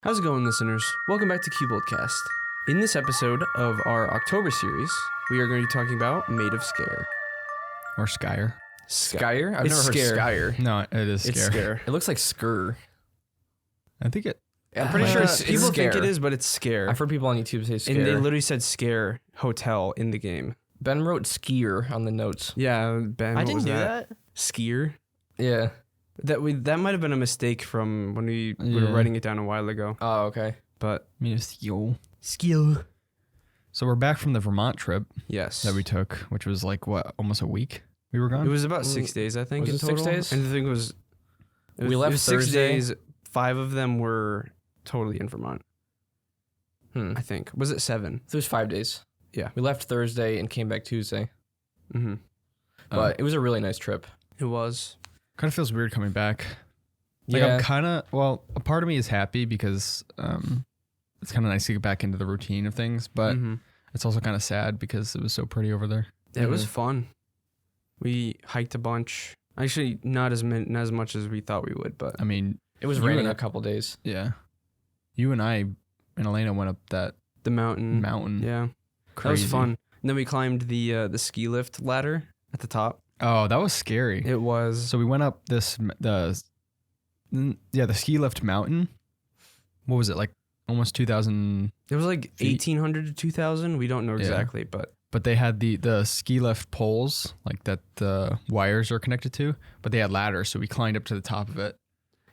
How's it going, listeners? Welcome back to CuboldCast. In this episode of our October series, we are going to be talking about Maid of Sker. Or Skyer. Skyer? I've It's never Sker. heard Skyer. No, it is It's Scare. Sker. It looks like Skur. I think it. I'm pretty sure it's people Scare. think it is, but it's Scare. I've heard people on YouTube say Scare. And they literally said Scare Hotel in the game. Ben wrote skier on the notes. Yeah, Ben. I what didn't was do that. Skier. Yeah. That might have been a mistake from when we were Yeah. writing it down a while ago. Oh, okay. But I mean, it's yo. skill. So we're back from the Vermont trip Yes. that we took, which was like what, almost a week we were gone. It was about 6 days, I think, Was in it 6 total. days? And the thing was, We left it was 6 Thursday. days. 5 of them were totally in Vermont, I think. Was it 7? So it was 5 days. Yeah. We left Thursday and came back Tuesday. Mm-hmm. But it was a really nice trip. It was. Kind of feels weird coming back. Like Yeah. I'm kind of a part of me is happy because it's kind of nice to get back into the routine of things, but Mhm. it's also kind of sad because it was so pretty over there. Yeah, it was Mhm. fun. We hiked a bunch. Actually, not as much as we thought we would, but I mean, It was You raining and a couple days. yeah, you and I and Elena went up that the mountain. mountain. Yeah, that was fun. And then we climbed the ski lift ladder at the top. Oh, that was scary. It was. So we went up the ski lift mountain. What was it, like almost 2,000? It was like feet? 1,800 to 2,000. We don't know Yeah. exactly, but But they had the ski lift poles like that the wires are connected to, but they had ladders, so we climbed up to the top of it.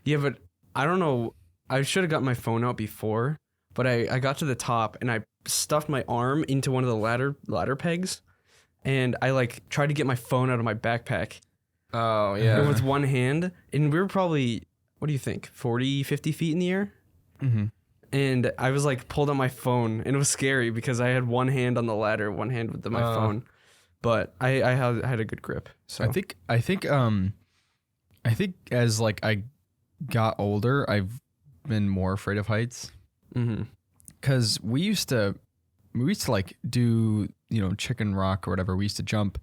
yeah. But I don't know. I should have got my phone out before, but I got to the top and I stuffed my arm into one of the ladder pegs, and I like tried to get my phone out of my backpack. Oh, yeah. With one hand, and we were probably, what do you think, 40, 50 feet in the air? Mm-hmm. And I was like pulled out my phone, and it was scary because I had one hand on the ladder, one hand with my phone, but I had a good grip. So I think as like I got older, I've been more afraid of heights because we used to like do, Chicken Rock or whatever. We used to jump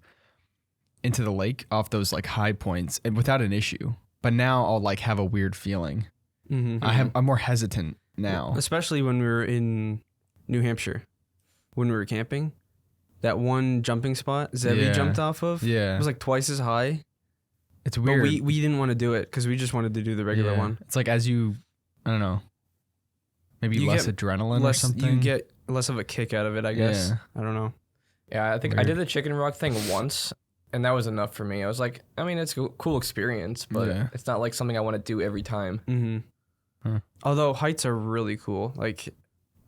into the lake off those like high points and without an issue. But now I'll like have a weird feeling. I'm more hesitant now. especially when we were in New Hampshire, when we were camping. That one jumping spot Zevi Yeah. jumped off of, Yeah, it was like twice as high. it's weird. But we didn't want to do it because we just wanted to do the regular Yeah. one. It's like as you, I don't know, maybe You less get adrenaline or Less something. you get less of a kick out of it, I guess. Yeah. I don't know. Yeah, I think I Weird. did the chicken rock thing once, and that was enough for me. I was like, I mean, it's a cool experience, but Yeah. it's not like something I want to do every time. Mm-hmm. Huh. Although heights are really cool. Like,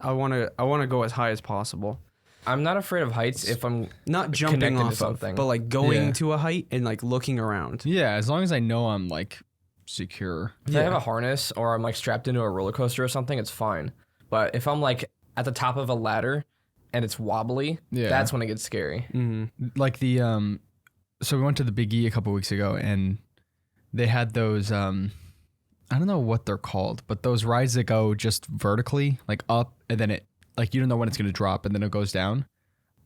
I wanna go as high as possible. I'm not afraid of heights if I'm Not jumping Connected to off of, something. but like going Yeah. to a height and like looking around. Yeah, as long as I know I'm like secure. If I have a harness or I'm like strapped into a roller coaster or something, it's fine. But if I'm like at the top of a ladder and it's wobbly, Yeah. that's when it gets scary. Mm-hmm. Like the so we went to the Big E a couple weeks ago and they had those I don't know what they're called, but those rides that go just vertically, like up, and then it like you don't know when it's gonna drop and then it goes down.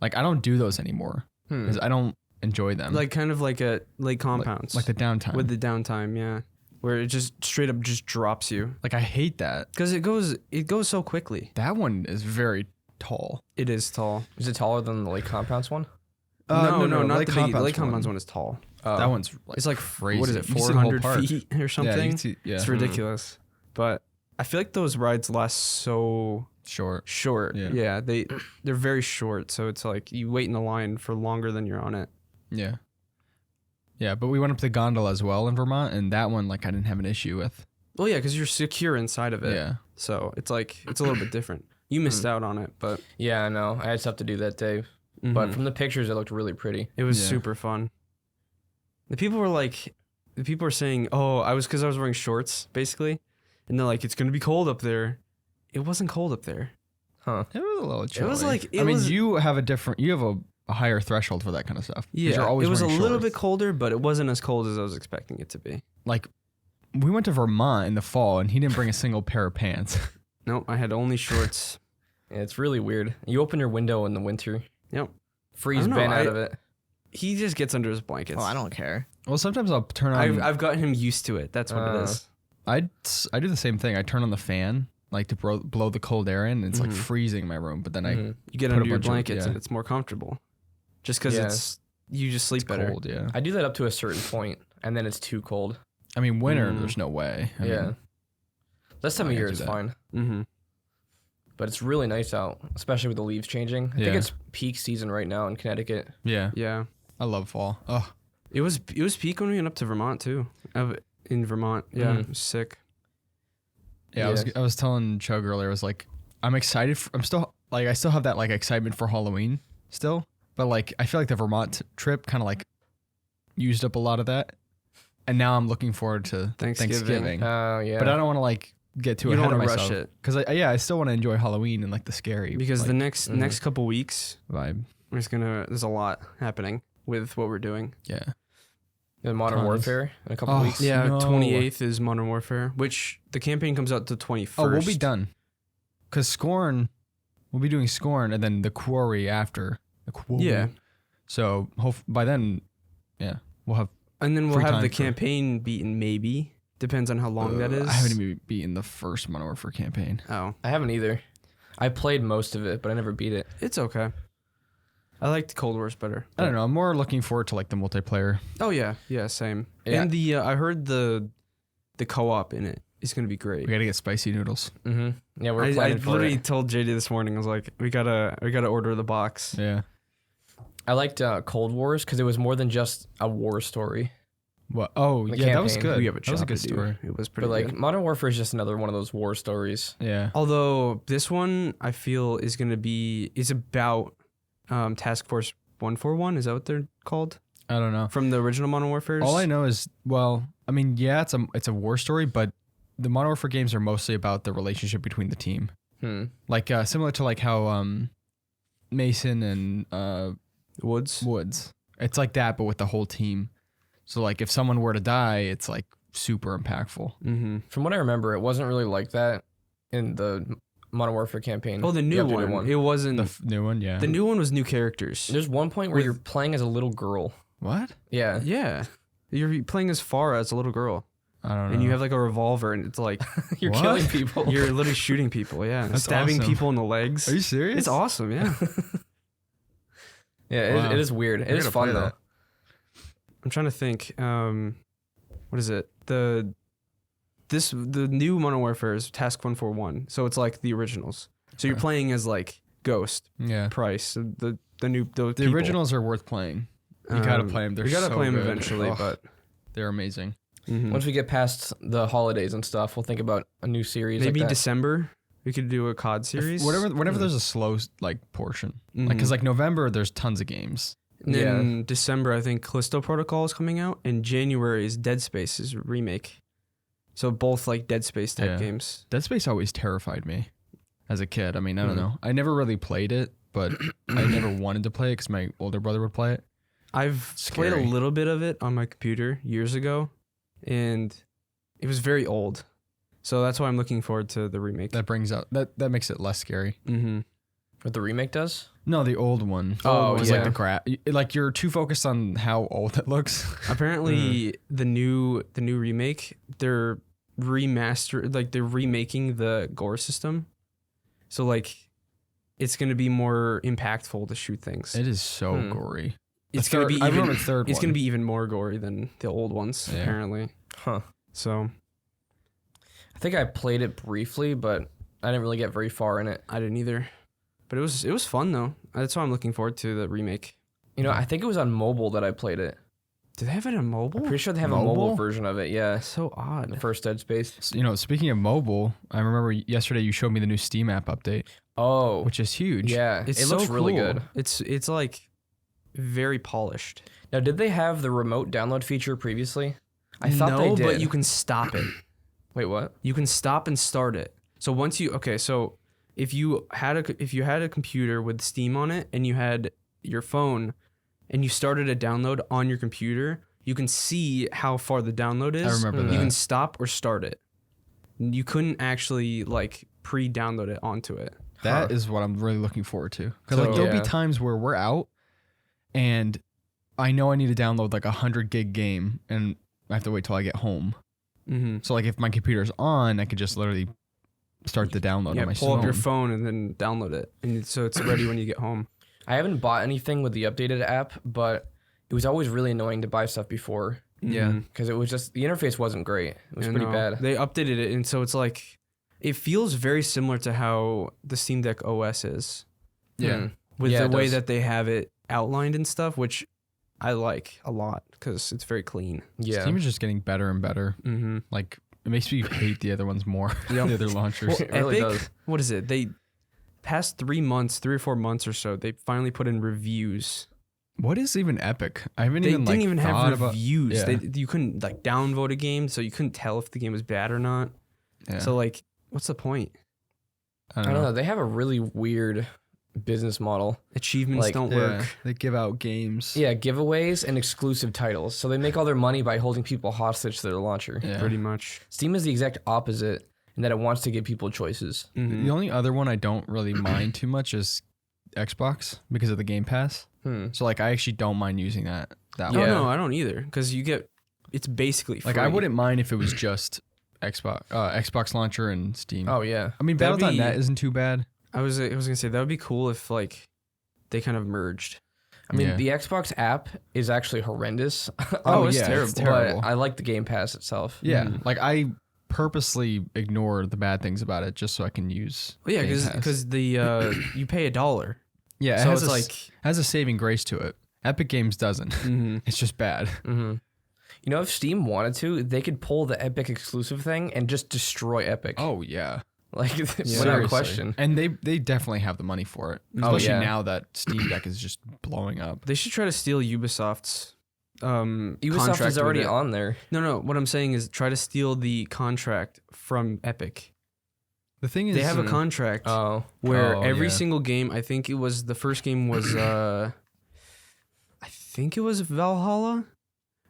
Like I don't do those anymore because I don't enjoy them. Like kind of like a lake compounds. like the downtime. with the downtime, yeah, where it just straight up just drops you like I hate that. because it goes so quickly. That one is very tall. It is tall. Is it taller than the lake compounds one? No, not Lake the Compounds Lake Compounds one is tall. That one's like It's like crazy. What is it? You can see the whole 400 park. feet or Yeah, you something. can see, yeah. It's ridiculous. But I feel like those rides last so Short. short. Yeah. Yeah, they're very short. So it's like you wait in the line for longer than you're on it. Yeah. Yeah, but we went up the gondola as well in Vermont, and that one like I didn't have an issue with. Well, yeah, because you're secure inside of it. Yeah. So it's like it's a little bit different. You missed out on it, but Yeah, I know. I had stuff to do that day. But from the pictures, it looked really pretty. it was Yeah. super fun. The people were saying, "Oh, because I was wearing shorts, basically," and they're like, "It's gonna be cold up there." It wasn't cold up there. Huh. It was a little chilly. was like- it I mean, was- you have a higher threshold for that kind of stuff. 'cause Yeah, you're always it was a wearing little shorts. bit colder, but it wasn't as cold as I was expecting it to be. Like, we went to Vermont in the fall, and he didn't bring a single pair of pants. Nope, I had only shorts. Yeah, it's really weird. You open your window in the winter, Yep. freeze I don't know, Ben out of it. He just gets under his blankets. Oh, I don't care. Well, sometimes I'll turn on. I've gotten him used to it. That's what it is. I do the same thing. I turn on the fan like to blow the cold air in. And it's like freezing in my room, but then you get under your blankets and it's more comfortable. Just because you just sleep better. Cold, yeah. I do that up to a certain point, and then it's too cold. I mean, winter, there's no way. I mean, this time of year is fine. But it's really nice out, especially with the leaves changing. I think it's peak season right now in Connecticut. Yeah. Yeah. I love fall. Oh, it was peak when we went up to Vermont too. In Vermont, it was sick. Yeah, I was telling Chug earlier. I was like, I'm excited. I still have that like excitement for Halloween still, but like I feel like the Vermont trip kind of like used up a lot of that, and now I'm looking forward to Thanksgiving. Oh yeah, but I don't want to like get too ahead of myself. Rush it because I still want to enjoy Halloween and like the scary. Because like, the next couple weeks vibe. There's a lot happening with what we're doing. Yeah. The Modern Warfare in a couple of weeks. Yeah, 28th is Modern Warfare, which the campaign comes out the 21st. Oh, we'll be done. Because Scorn, we'll be doing Scorn and then the Quarry after. The Quarry. Yeah. So by then, we'll have. And then we'll have the campaign beaten, maybe. Depends on how long that is. I haven't even beaten the first Modern Warfare campaign. Oh. I haven't either. I played most of it, but I never beat it. It's okay. I liked Cold Wars better. I don't know. I'm more looking forward to like the multiplayer. Oh yeah, same. Yeah. And I heard the co-op in it is gonna be great. We gotta get spicy noodles. Mm-hmm. Yeah, we're planning for it. I literally told JD this morning. I was like, we gotta order the box. Yeah. I liked Cold Wars because it was more than just a war story. What? Oh yeah, that was good. That was a good story. It was pretty. But like good. Modern Warfare is just another one of those war stories. Yeah. Although this one I feel is about. Task Force 141, is that what they're called? I don't know. From the original Modern Warfare? All I know is, it's a war story, but the Modern Warfare games are mostly about the relationship between the team. Like similar to like how Mason and Woods. It's like that, but with the whole team. So like if someone were to die, it's like super impactful. Mm-hmm. From what I remember, it wasn't really like that in the Modern Warfare campaign. Oh, the new one. It wasn't the new one. Yeah, the new one was new characters. There's one point where you're playing as a little girl. What? Yeah. Yeah, you're playing as Farah as a little girl. I don't know. And you have like a revolver, and it's like you're killing people. You're literally shooting people. Yeah, That's stabbing awesome. people in the legs. Are you serious? It's awesome. Yeah. Yeah, Wow. it is weird. It is fun though. I'm trying to think. What is it? The new Modern Warfare is Task 141, so it's like the originals. So you're playing as like Ghost, Price, the originals are worth playing. You gotta play them. You gotta play them eventually, but they're amazing. Mm-hmm. Once we get past the holidays and stuff, we'll think about a new series. Maybe like that. December we could do a COD series. Whenever there's a slow like portion, like because like November there's tons of games. And then December I think Callisto Protocol is coming out, and January is Dead Space's remake. So both like Dead Space type games. Dead Space always terrified me as a kid. I mean, I don't know. I never really played it, but I never wanted to play it because my older brother would play it. I've played a little bit of it on my computer years ago, and it was very old. So that's why I'm looking forward to the remake. That brings out that makes it less scary. Mm-hmm. What the remake does? No, the old one. Oh, like like you're too focused on how old it looks. Apparently, the new remake, they're remaking the gore system. So like, it's gonna be more impactful to shoot things. It is so gory. It's gonna be I remember the third one. It's gonna be even more gory than the old ones, apparently. Huh. So, I think I played it briefly, but I didn't really get very far in it. I didn't either. But it was fun though. That's why I'm looking forward to the remake. You know, I think it was on mobile that I played it. Do they have it on mobile? I'm pretty sure they have a mobile version of it. Yeah. That's so odd. The first Dead Space. You know, speaking of mobile, I remember yesterday you showed me the new Steam app update. Oh, which is huge. Yeah, it looks really good. It's like very polished. Now, did they have the remote download feature previously? I thought they did. But you can stop it. Wait, what? You can stop and start it. So once if you had a computer with Steam on it and you had your phone and you started a download on your computer, you can see how far the download is. I remember that. You can stop or start it. You couldn't actually like pre-download it onto it. That is what I'm really looking forward to. Because like there'll be times where we're out and I know I need to download like 100 gig game and I have to wait till I get home. Mm-hmm. So like if my computer's on, I could just literally start the download on my pull phone. up your phone and then download it, and so it's ready when you get home. I haven't bought anything with the updated app, but it was always really annoying to buy stuff before. Yeah. Because it was just, the interface wasn't great. It was pretty bad. They updated it, and so it's like, it feels very similar to how the Steam Deck OS is. Yeah. With the way that they have it outlined and stuff, which I like a lot because it's very clean. Yeah. Steam is just getting better and better. Mm-hmm. Like, it makes me hate the other ones more. The other launchers. It really Epic, does. what is it? They past 3 or 4 months or so, they finally put in reviews. What is even Epic? I haven't They even didn't even have about, reviews. yeah. You couldn't like downvote a game, so you couldn't tell if the game was bad or not. Yeah. So like, what's the point? I don't know. They have a really weird business model. Achievements don't work. They give out games. Yeah, giveaways and exclusive titles. So they make all their money by holding people hostage to their launcher. Yeah. Pretty much. Steam is the exact opposite in that it wants to give people choices. Mm-hmm. The only other one I don't really mind too much is Xbox because of the Game Pass. So like I actually don't mind using that Oh one. no, I don't either, because it's basically free. Like I wouldn't mind if it was just Xbox launcher and Steam. Oh, yeah. I mean, That'd Battle.net be- isn't too bad. I was gonna say that would be cool if like they kind of merged. I mean, Yeah. the Xbox app is actually horrendous. It's terrible. terrible. But I like the Game Pass itself. Yeah, like I purposely ignore the bad things about it just so I can use. Well, yeah, Game Pass. because the you pay $1. Yeah, it So has it's a, like has a saving grace to it. Epic Games doesn't. It's just bad. Mm-hmm. You know, if Steam wanted to, they could pull the Epic exclusive thing and just destroy Epic. Oh yeah, Like, without Seriously. question. And they definitely have the money for it, Oh, especially yeah. now that Steam Deck is just blowing up. they should try to steal Ubisoft's Ubisoft contract is already with it. on there. No, what I'm saying is try to steal the contract from Epic. The thing is, They have a contract Oh. where Oh, every yeah. single game, I think it was the first game was I think it was Valhalla.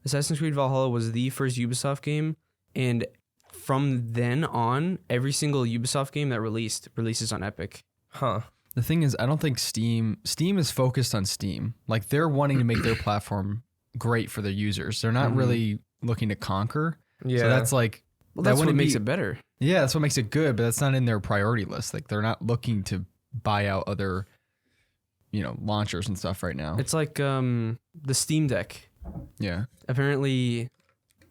Assassin's Creed Valhalla was the first Ubisoft game, and from then on, every single Ubisoft game that releases on Epic. Huh. the thing is, I don't think Steam is focused on Steam. Like they're wanting to make their platform great for their users. They're not really looking to conquer. Yeah. So that's like, Well, that that's what wouldn't makes be- it better. yeah, that's what makes it good, but that's not in their priority list. Like they're not looking to buy out other, launchers and stuff right now. It's like the Steam Deck. Yeah. Apparently,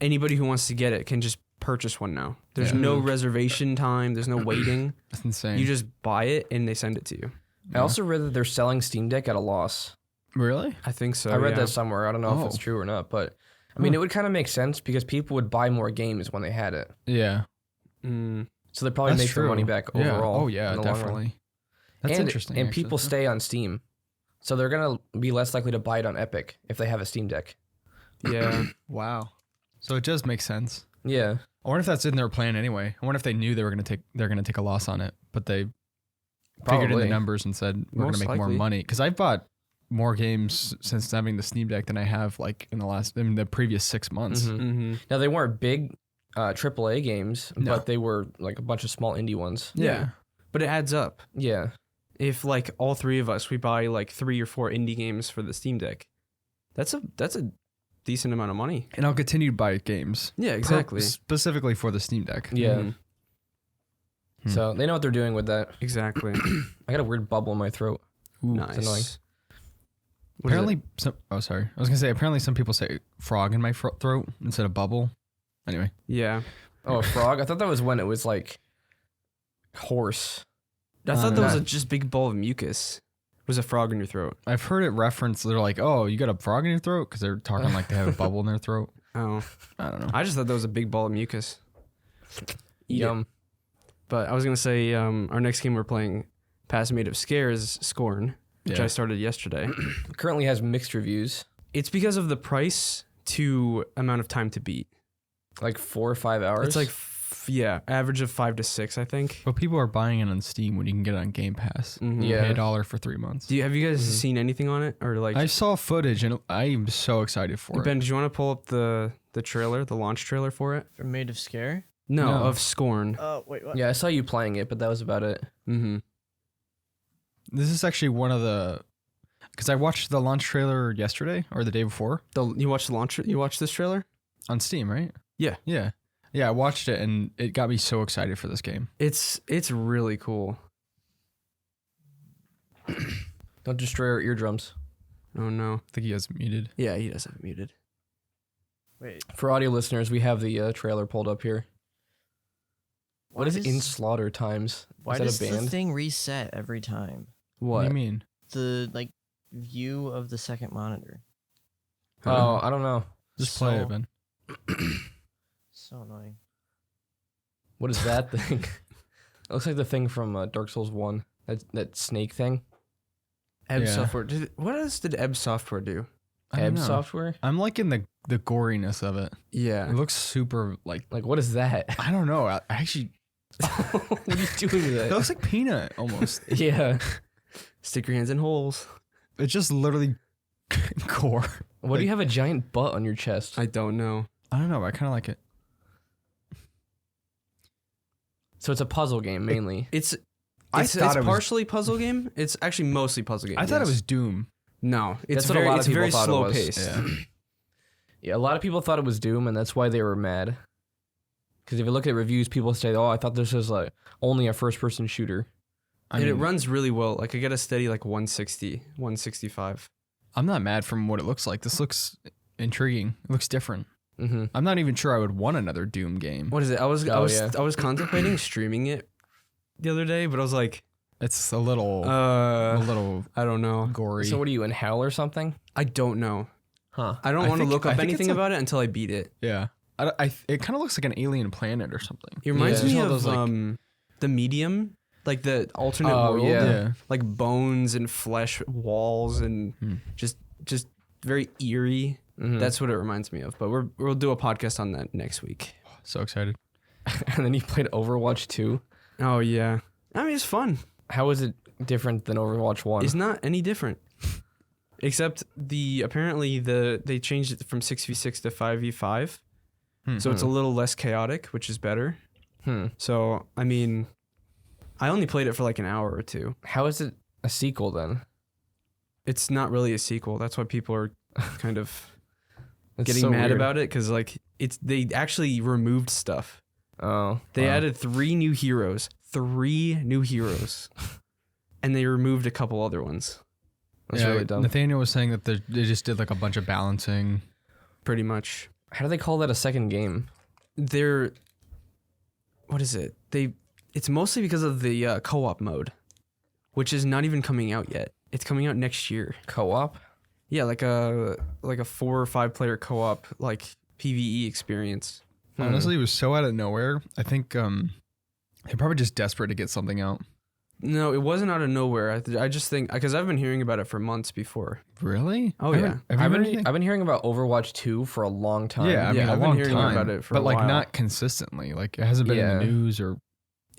anybody who wants to get it can just purchase one now. There's Yeah. no reservation time. There's no waiting. That's insane. You just buy it and they send it to you. I also read that they're selling Steam Deck at a loss. Really? I think so. I read yeah. that somewhere. I don't know if Oh. it's true or not, but I mean, it would kind of make sense because people would buy more games when they had it. Yeah. Mm. So they probably That's make their true. money back Yeah. overall. Oh yeah, in the long run. definitely. That's and, interesting. And actually. people stay on Steam. So they're going to be less likely to buy it on Epic if they have a Steam Deck. Yeah. Wow. So it does make sense. Yeah. I wonder if that's in their plan anyway. I wonder if they knew they're gonna take a loss on it, but they figured in the Probably. numbers and said we're Most gonna make more likely. money. Because I've bought more games since having the Steam Deck than I have like in the previous 6 months. Mhm. Mm-hmm. Now, they weren't big AAA games, No. but they were like a bunch of small indie ones. Yeah. But it adds up. Yeah. If like all three of us, we buy like 3 or 4 indie games for the Steam Deck, that's a decent amount of money. And I'll continue to buy games. Yeah, exactly. Specifically for the Steam Deck. Yeah. Mhm. So they know what they're doing with that. Exactly. I got a weird bubble in my throat. Nice. annoying. What is it? Apparently, sorry. I was gonna say apparently some people say frog in my throat instead of bubble. Anyway, Yeah. Oh, a frog? I thought that was when it was like horse. I thought that was not- a just big ball of mucus. It was a frog in your throat. I've heard it referenced. They're like, "Oh, you got a frog in your throat," because they're talking like they have a bubble in their throat. Oh. I don't know. I just thought that was a big ball of mucus. Eat it. Yum. But I was gonna say, our next game we're playing, past Maid of Sker, is Scorn, which Yeah. I started yesterday. Currently has mixed reviews. It's because of the price to amount of time to beat. Like 4 or 5 hours. It's like, average of 5 to 6, I think. But people are buying it on Steam when you can get it on Game Pass. Mhm. Yeah. Pay $1 for 3 months. Have you guys seen anything on it, or like? I saw footage and I'm so excited for Ben, it. did you want to pull up the trailer, the launch trailer for it? For Maid of Sker? No, No. of Scorn. Oh, wait, what? yeah, I saw you playing it, but that was about it. Mm-hmm. This is actually one of the, because I watched the launch trailer yesterday or the day before You watched the launch? You watched this trailer? on Steam, right? Yeah. Yeah. Yeah, I watched it and it got me so excited for this game. It's really cool. Don't destroy our eardrums. Oh no. I think he has it muted. Yeah, he does have it muted. Wait. For audio listeners, we have the trailer pulled up here. What is In Slaughter Times? Why is does that a band? the thing reset every time? What do you mean? The view of the second monitor. Oh, I don't know. Just play it, Ben. So annoying. What is that thing? It looks like the thing from Dark Souls 1. That snake thing. Ebb Yeah. Software. What else did Ebb Software do? I don't Ebb know. Software? I'm liking the goriness of it. Yeah. It looks super like What is that? I don't know. I actually What are you doing with it that? looks like peanut almost. Yeah. Stick your hands in holes. It's just literally gore. Why do you have a giant butt on your chest? I don't know. I don't know. I kind of like it. So it's a puzzle game mainly. It's I it's thought it was- partially puzzle game. It's actually mostly puzzle game. I thought it yes. was Doom. No, it's That's what a very lot of it's people very thought it slow was. paced. Yeah. Yeah, a lot of people thought it was Doom, and that's why they were mad. Because if you look at reviews, people say, "Oh, I thought this was only a first-person shooter." I And it mean, runs really well. Like I get a steady 160, 165. I'm not mad from what it looks like. This looks intriguing. It looks different. Mm-hmm. I'm not even sure I would want another Doom game. What is it? I was yeah. I was contemplating streaming it the other day, but I was like, It's a little I don't know. gory. So what are you in hell or something? I don't know. Huh? I don't I want to think- look I up think it's anything like- about it until I beat it. Yeah. It kind of looks like an alien planet or something. It reminds Yeah. me All of those, like- the Medium, like the alternate Oh, world, yeah. like bones and flesh walls and just very eerie. Mhm. That's what it reminds me of. But we'll do a podcast on that next week. So excited. And then you played Overwatch 2. Oh yeah, I mean it's fun. How is it different than Overwatch 1? It's not any different, except apparently they changed it from 6v6 to 5v5, so it's a little less chaotic, which is better. So I mean, I only played it for like an hour or two. How is it a sequel then? It's not really a sequel. That's why people are kind of It's getting so mad weird. about it, because like they actually removed stuff. Oh, They wow. added 3 new heroes, and they removed a couple other ones. That's really dumb. Nathaniel was saying that they just did like a bunch of balancing. Pretty much, How do they call that a second game? what is it? It's mostly because of the co-op mode, which is not even coming out yet. It's coming out next year. Co-op? Yeah, like a 4 or 5 player co-op like PvE experience. Honestly, it was so out of nowhere. I think they're probably just desperate to get something out. No, it wasn't out of nowhere. I just think because I've been hearing about it for months before. Really? Oh, Have yeah. you I've heard been anything? I've been hearing about Overwatch 2 for a long time. Yeah, I mean, I've a been long hearing time, about it for but a like while. not consistently. Like it hasn't been in Yeah. the news or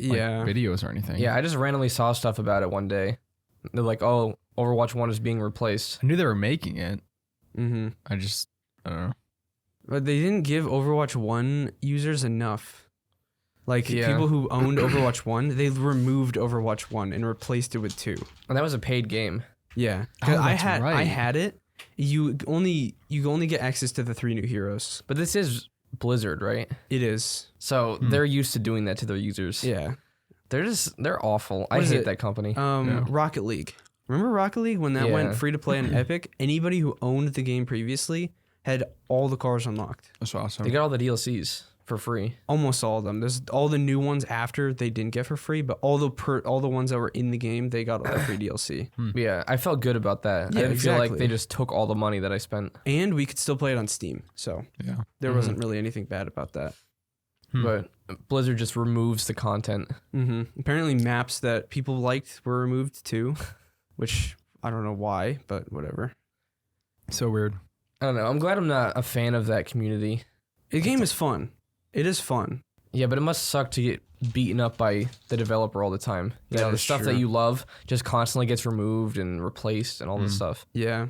like, Yeah. videos or anything. Yeah, I just randomly saw stuff about it one day. They're like, "Oh, Overwatch 1 is being replaced." I knew they were making it. Mm-hmm. I don't know. But they didn't give Overwatch 1 users enough. Like Yeah. people who owned Overwatch 1, they removed Overwatch 1 and replaced it with 2. And that was a paid game. Yeah. Oh, 'Cause that's I right. had it. You only get access to the 3 new heroes. But this is Blizzard, right? It is. So they're used to doing that to their users. Yeah. They're awful. I What is hate it? that company. Yeah. Rocket League. Remember Rocket League when that Yeah. went free to play on Epic? Anybody who owned the game previously had all the cars unlocked. That's awesome. They got all the DLCs for free. Almost all of them. There's all the new ones after they didn't get for free, but all the ones that were in the game, they got all the free DLC. Yeah, I felt good about that. Yeah, I didn't feel like exactly. they just took all the money that I spent. And we could still play it on Steam. So yeah. there wasn't really anything bad about that. But Blizzard just removes the content. Apparently maps that people liked were removed too, which I don't know why, but whatever. So weird. I don't know. I'm glad I'm not a fan of that community. The game is fun. It is fun. Yeah, but it must suck to get beaten up by the developer all the time. You That know, the is stuff that true. you love just constantly gets removed and replaced and all this stuff. Yeah.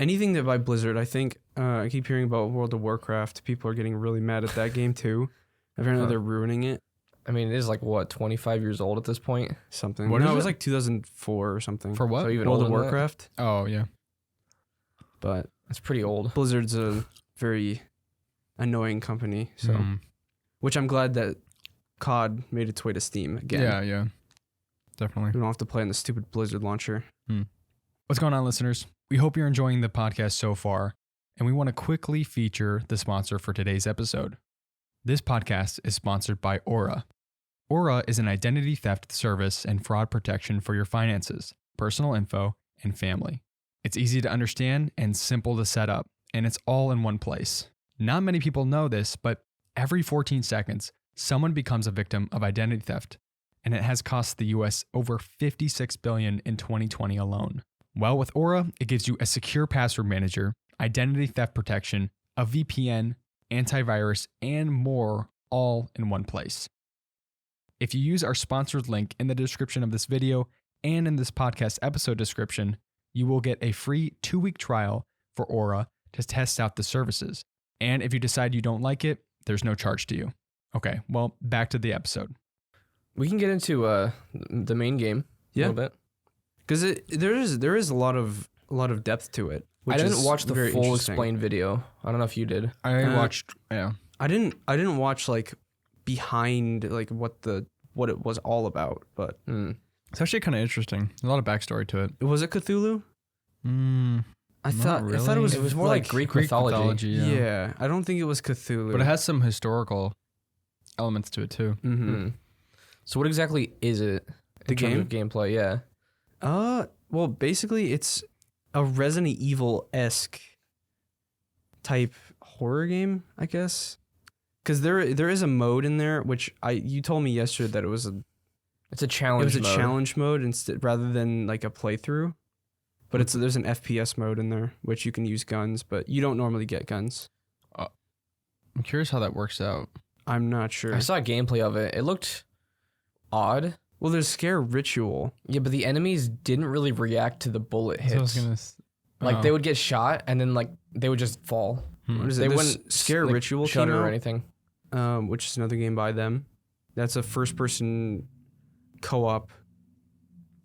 Anything that by Blizzard, I think I keep hearing about World of Warcraft. People are getting really mad at that game too. Apparently they're ruining it. I mean, it is like, what, 25 years old at this point? Something. What no, is it was it? like 2004 or something. For what? So even World of older than that? Warcraft. Oh yeah. But It's pretty old. Blizzard's a very annoying company. So which I'm glad that COD made its way to Steam again. Yeah. Definitely. We don't have to play on the stupid Blizzard launcher. What's going on, listeners? We hope you're enjoying the podcast so far, and we want to quickly feature the sponsor for today's episode. This podcast is sponsored by Aura. Aura is an identity theft service and fraud protection for your finances, personal info, and family. It's easy to understand and simple to set up, and it's all in one place. Not many people know this, but every 14 seconds, someone becomes a victim of identity theft, and it has cost the US over $56 billion in 2020 alone. Well, with Aura, it gives you a secure password manager, identity theft protection, a VPN, antivirus, and more, all in one place. If you use our sponsored link in the description of this video and in this podcast episode description, you will get a free 2-week trial for Aura to test out the services. And if you decide you don't like it, there's no charge to you. Okay, well, back to the episode. We can get into the main game a little bit. Because there is a lot of depth to it. I didn't watch the full explained video. I don't know if you did. I watched. Yeah. I didn't watch like behind like what it was all about, but it's actually kind of interesting. A lot of backstory to it. Was it Cthulhu? I thought it was more like Greek mythology. Yeah, I don't think it was Cthulhu, but it has some historical elements to it too. So what exactly is it? The game? Of gameplay, yeah. Well, basically, it's a Resident Evil-esque type horror game, I guess. Because there is a mode in there, which you told me yesterday that it's a challenge. It was a challenge mode instead rather than like a playthrough. But there's an FPS mode in there, which you can use guns, but you don't normally get guns. I'm curious how that works out. I'm not sure. I saw gameplay of it. It looked odd. Well, there's Scare Ritual. Yeah, but the enemies didn't really react to the bullet hits. They would get shot and then like they would just fall. What is it? They wouldn't Scare Ritual Shudder or anything. Which is another game by them. That's a first-person co-op.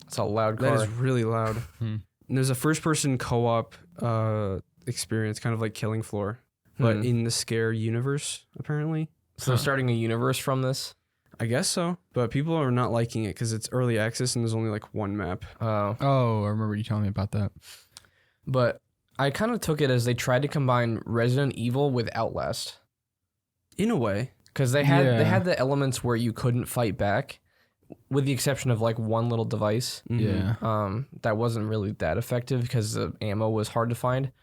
It's a loud car. That is really loud. And there's a first-person co-op experience, kind of like Killing Floor, but in the Scare universe, apparently. So they're starting a universe from this? I guess so, but people are not liking it because it's early access and there's only like one map. Oh, I remember you telling me about that. But I kind of took it as they tried to combine Resident Evil with Outlast. In a way. Because they had the elements where you couldn't fight back, with the exception of like one little device. Yeah. That wasn't really that effective because the ammo was hard to find.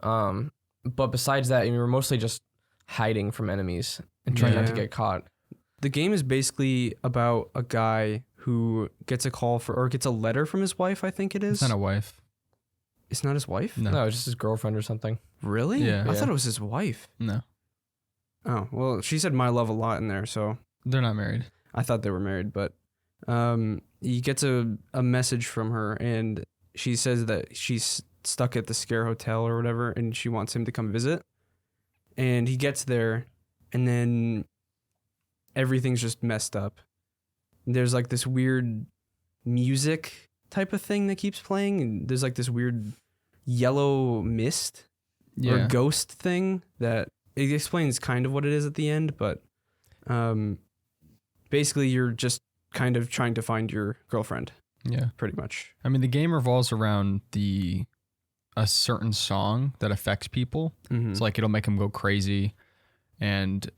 But besides that, we were mostly just hiding from enemies and trying not to get caught. The game is basically about a guy who gets a letter from his wife, I think it is. It's not a wife. It's not his wife? No, it's just his girlfriend or something. Really? Yeah. I thought it was his wife. No. Oh, well, she said my love a lot in there, so. They're not married. I thought they were married, but he gets a message from her, and she says that she's stuck at the Scare Hotel or whatever, and she wants him to come visit. And he gets there, and then everything's just messed up. There's like this weird music type of thing that keeps playing, and there's like this weird yellow mist or ghost thing that it explains kind of what it is at the end, but basically you're just kind of trying to find your girlfriend. Yeah. Pretty much. I mean, the game revolves around a certain song that affects people. It's like it'll make them go crazy. And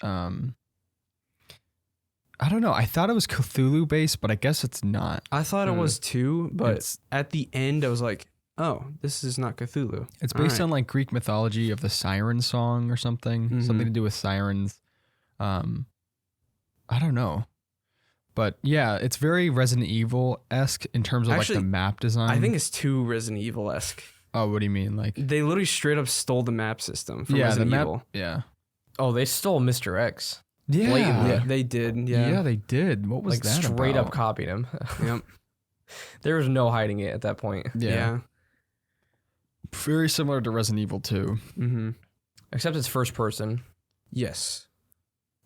I don't know. I thought it was Cthulhu based, but I guess it's not. I thought it was too, but at the end I was like, oh, this is not Cthulhu. It's based on like Greek mythology of the siren song or something. Something to do with sirens. I don't know. But yeah, it's very Resident Evil-esque in terms of like the map design. I think it's too Resident Evil-esque. Oh, what do you mean? Like they literally straight up stole the map system from Resident Evil. Yeah. Oh, they stole Mr. X. Yeah. Yeah, they did. Yeah. Yeah, they did. What was like that straight about? up copied him. Yep. There was no hiding it at that point. Yeah. Very similar to Resident Evil 2. Except it's first person. Yes.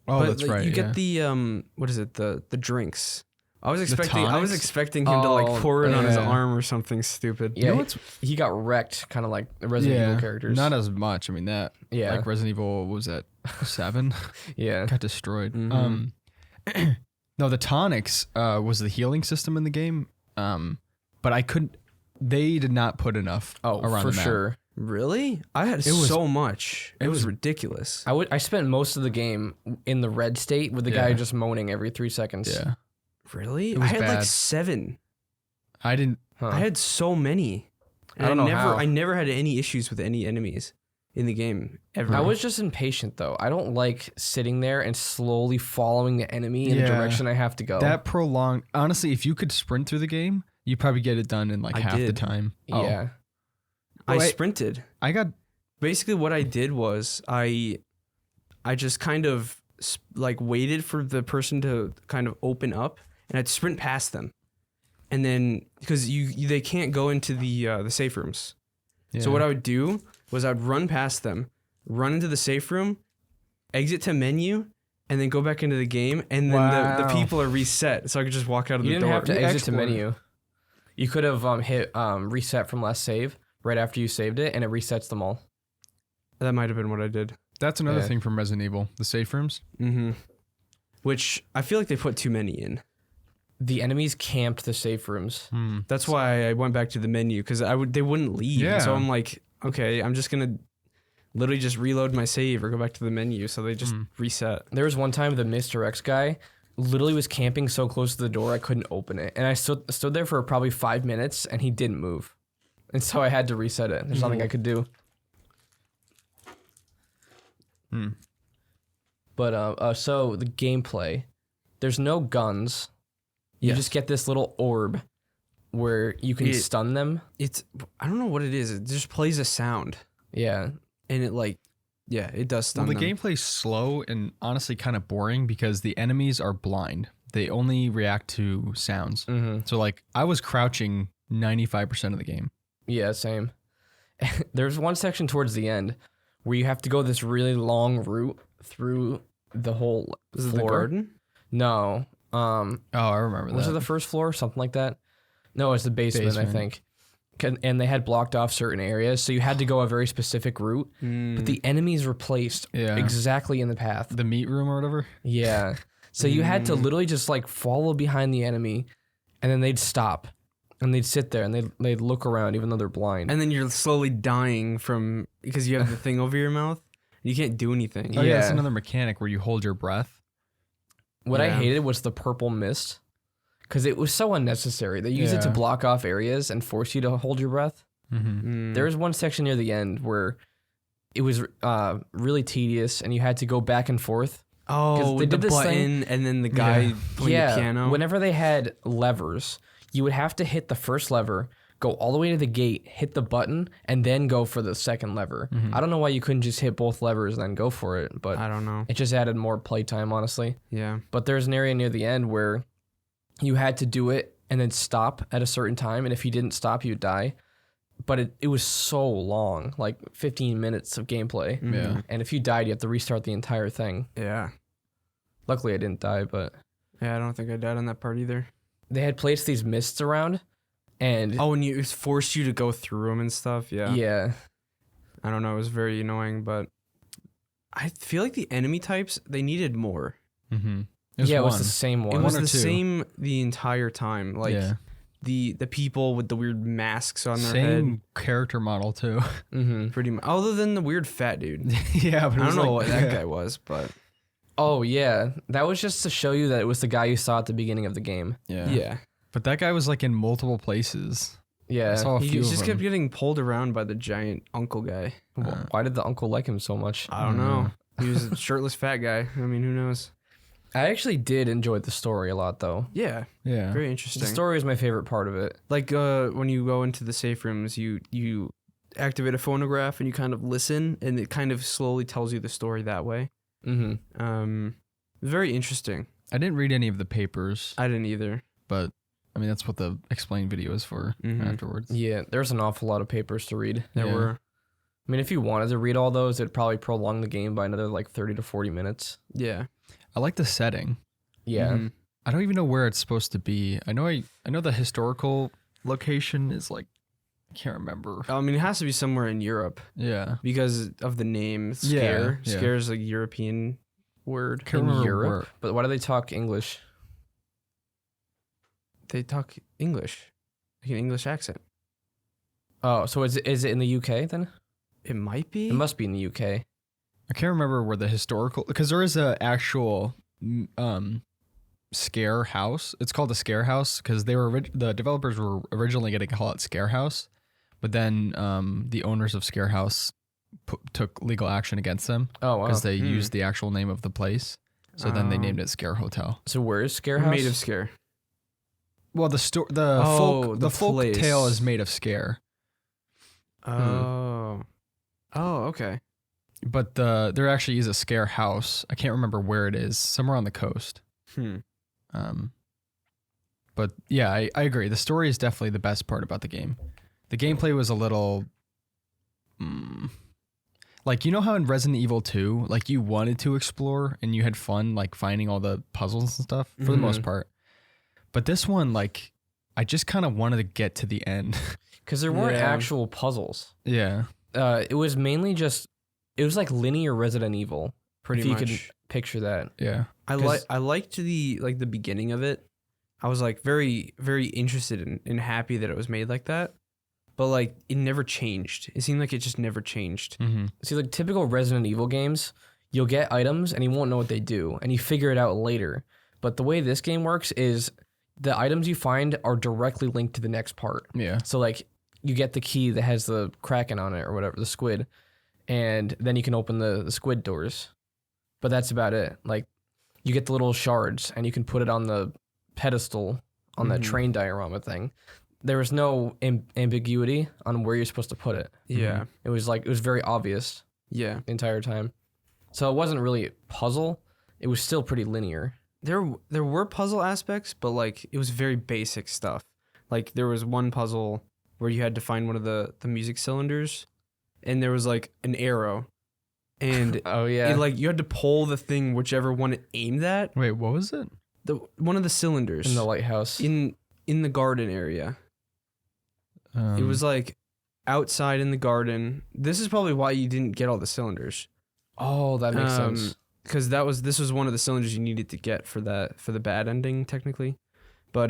Oh, but that's right. You get the what is it? The drinks I was expecting him to like pour it on his arm or something stupid. Yeah, he got wrecked, kind of like the Resident Evil characters. Not as much. I mean that. Yeah. Like Resident Evil, what was that 7? Yeah. Got destroyed. No, the tonics was the healing system in the game. But I couldn't. They did not put enough. Around the map. Sure. Really? I had so much. It was ridiculous. I spent most of the game in the red state with the guy just moaning every 3 seconds. Yeah. Really? I had like 7. I didn't. I had so many. I don't know how. I never had any issues with any enemies in the game ever. I was just impatient though. I don't like sitting there and slowly following the enemy in the direction I have to go. That prolonged. Honestly, if you could sprint through the game, you probably get it done in like half the time. Yeah. I sprinted. Basically what I did was I just kind of like waited for the person to kind of open up, and I'd sprint past them, and then because they can't go into the safe rooms. So what I would do was I'd run past them, run into the safe room, exit to menu, and then go back into the game, and then the people are reset, so I could just walk out of the door. You didn't have to exit to menu. You could have hit reset from last save right after you saved it, and it resets them all. That might have been what I did. That's another thing from Resident Evil, the safe rooms. Mm-hmm. Which I feel like they put too many in. The enemies camped the safe rooms. That's why I went back to the menu, because they wouldn't leave. Yeah. So I'm like, okay, I'm just gonna literally just reload my save or go back to the menu. So they just reset. There was one time the Mr. X guy literally was camping so close to the door I couldn't open it, and I stood there for probably 5 minutes, and he didn't move, and so I had to reset it. There's nothing I could do. But so the gameplay, there's no guns. You just get this little orb where you can stun them. I don't know what it is. It just plays a sound. Yeah. And it does stun them. The gameplay's slow and honestly kind of boring because the enemies are blind. They only react to sounds. So like I was crouching 95% of the game. Yeah, same. There's one section towards the end where you have to go this really long route through the whole floor. Is it the garden? No. I remember that. Was it the first floor? Something like that? No, it's the basement. I think. And they had blocked off certain areas, so you had to go a very specific route. But the enemies were placed exactly in the path. The meat room or whatever? Yeah. So you had to literally just like follow behind the enemy, and then they'd stop. And they'd sit there and they'd look around even though they're blind. And then you're slowly dying because you have the thing over your mouth. You can't do anything. Oh yeah, that's another mechanic where you hold your breath. What I hated was the purple mist, because it was so unnecessary. They use it to block off areas and force you to hold your breath. There was one section near the end where it was really tedious and you had to go back and forth. Oh, they did the button and then the guy playing the piano. Whenever they had levers, you would have to hit the first lever, go all the way to the gate, hit the button, and then go for the second lever. I don't know why you couldn't just hit both levers and then go for it, but I don't know. It just added more playtime, honestly. Yeah. But there's an area near the end where you had to do it and then stop at a certain time, and if you didn't stop, you'd die. But it was so long, like 15 minutes of gameplay. Yeah. And if you died, you have to restart the entire thing. Yeah. Luckily, I didn't die, but... Yeah, I don't think I died on that part either. They had placed these mists around, and... Oh, and it forced you to go through them and stuff? Yeah. Yeah. I don't know, it was very annoying, but... I feel like the enemy types, they needed more. It was the same one. It was the same the entire time. Like, the people with the weird masks on their head. Same character model, too. Pretty much. Other than the weird fat dude. Yeah, but I don't know what that guy was, but... Oh, yeah. That was just to show you that it was the guy you saw at the beginning of the game. Yeah. But that guy was like in multiple places. Yeah. I saw a few He of just them. kept getting pulled around by the giant uncle guy. Why did the uncle like him so much? I don't know. He was a shirtless fat guy. I mean, who knows? I actually did enjoy the story a lot, though. Yeah. Yeah. Very interesting. The story is my favorite part of it. Like when you go into the safe rooms, you activate a phonograph and you kind of listen, and it kind of slowly tells you the story that way. Very interesting. I didn't read any of the papers. I didn't either. But, I mean, that's what the explain video is for afterwards. Yeah, there's an awful lot of papers to read. There were. I mean, if you wanted to read all those, it'd probably prolong the game by another like 30 to 40 minutes. Yeah. I like the setting. Yeah. I don't even know where it's supposed to be. I know the historical location is like, I can't remember. I mean, it has to be somewhere in Europe. Yeah. Because of the name Scare. Yeah. Scare is a European word. Can't In remember Europe? where. But why do they talk English? They talk English. Like an English accent. Oh, so is it in the UK then? It might be. It must be in the UK. I can't remember where the historical, because there is a actual Scare house. It's called the Scare House because the developers were originally going to call it Scare House, but then the owners of Scare House took legal action against them. Oh, wow. Because they used the actual name of the place. So then they named it Scare Hotel. So where is Scare House? Maid of Sker. Well, the folk place. tale is Maid of Sker, Oh. Oh, okay. but there actually is a Scare House. I can't remember where it is. Somewhere on the coast. But yeah, I agree. The story is definitely the best part about the game. The gameplay was a little, like, you know how in Resident Evil 2, like you wanted to explore and you had fun, like finding all the puzzles and stuff for the most part. But this one, like, I just kind of wanted to get to the end. Because there weren't Yeah. actual puzzles. Yeah. It was mainly just, it was like linear Resident Evil. Pretty if you much. could picture that. Yeah. I liked the beginning of it. I was like very, very interested and happy that it was made like that. But like it never changed. It seemed like it just never changed. Mm-hmm. See, like typical Resident Evil games, you'll get items and you won't know what they do, and you figure it out later. But the way this game works is the items you find are directly linked to the next part. Yeah. So like you get the key that has the kraken on it or whatever, the squid, and then you can open the squid doors. But that's about it. Like you get the little shards and you can put it on the pedestal on that train diorama thing. There was no ambiguity on where you're supposed to put it. Yeah. It was very obvious Yeah. the entire time. So it wasn't really a puzzle. It was still pretty linear. There were puzzle aspects, but like it was very basic stuff. Like there was one puzzle where you had to find one of the music cylinders, and there was like an arrow, and Oh yeah. it, like you had to pull the thing whichever one it aimed at. Wait, what was it? One of the cylinders in the lighthouse. in the garden area. It was like outside in the garden. This is probably why you didn't get all the cylinders. Oh, that makes sense. Because this was one of the cylinders you needed to get for the bad ending technically, but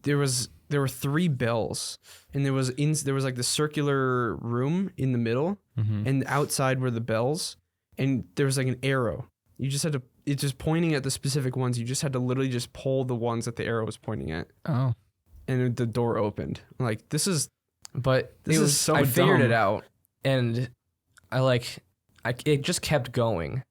there were 3 bells, and there was like the circular room in the middle, and outside were the bells, and there was like an arrow. You just had to, it's just pointing at the specific ones. You just had to literally just pull the ones that the arrow was pointing at, Oh. and the door opened. I'm like, this is But this is so I figured dumb. it out, and it just kept going.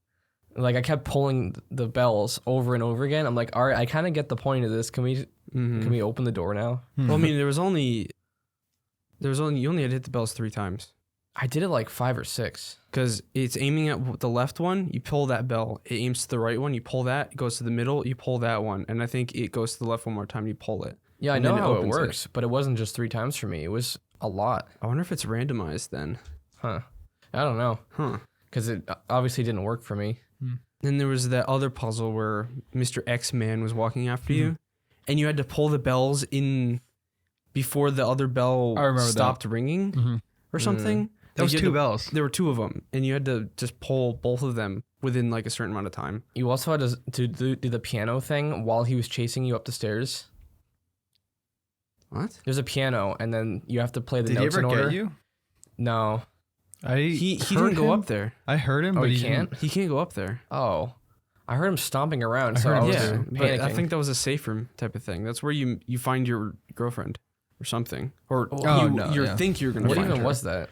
Like I kept pulling the bells over and over again. I'm like, all right, I kind of get the point of this. Can we open the door now? Well, I mean, you only had to hit the bells 3 times. I did it like 5 or 6. Because it's aiming at the left one, you pull that bell. It aims to the right one, you pull that. It goes to the middle, you pull that one. And I think it goes to the left one more time, you pull it. Yeah, I And know then it how it opens works, but it wasn't just 3 times for me. It was a lot. I wonder if it's randomized then. Huh. I don't know. Huh. Because it obviously didn't work for me. Then there was that other puzzle where Mr. X-Man was walking after you, and you had to pull the bells in before the other bell I remember stopped ringing or something. That was Like, you 2 had to- bells. There were 2 of them, and you had to just pull both of them within like a certain amount of time. You also had to do the piano thing while he was chasing you up the stairs. What? There's a piano, and then you have to play the Did he notes ever in order. get you? No. He heard didn't go him. up there. I heard him, Oh, but he he can't? didn't. He can't go up there. Oh. I heard him stomping around, so heard I him was Yeah, too. but I panicking. think that was a safe room type of thing. That's where you find your girlfriend or something, or Oh, no, you yeah. think you're gonna What find even her. was that?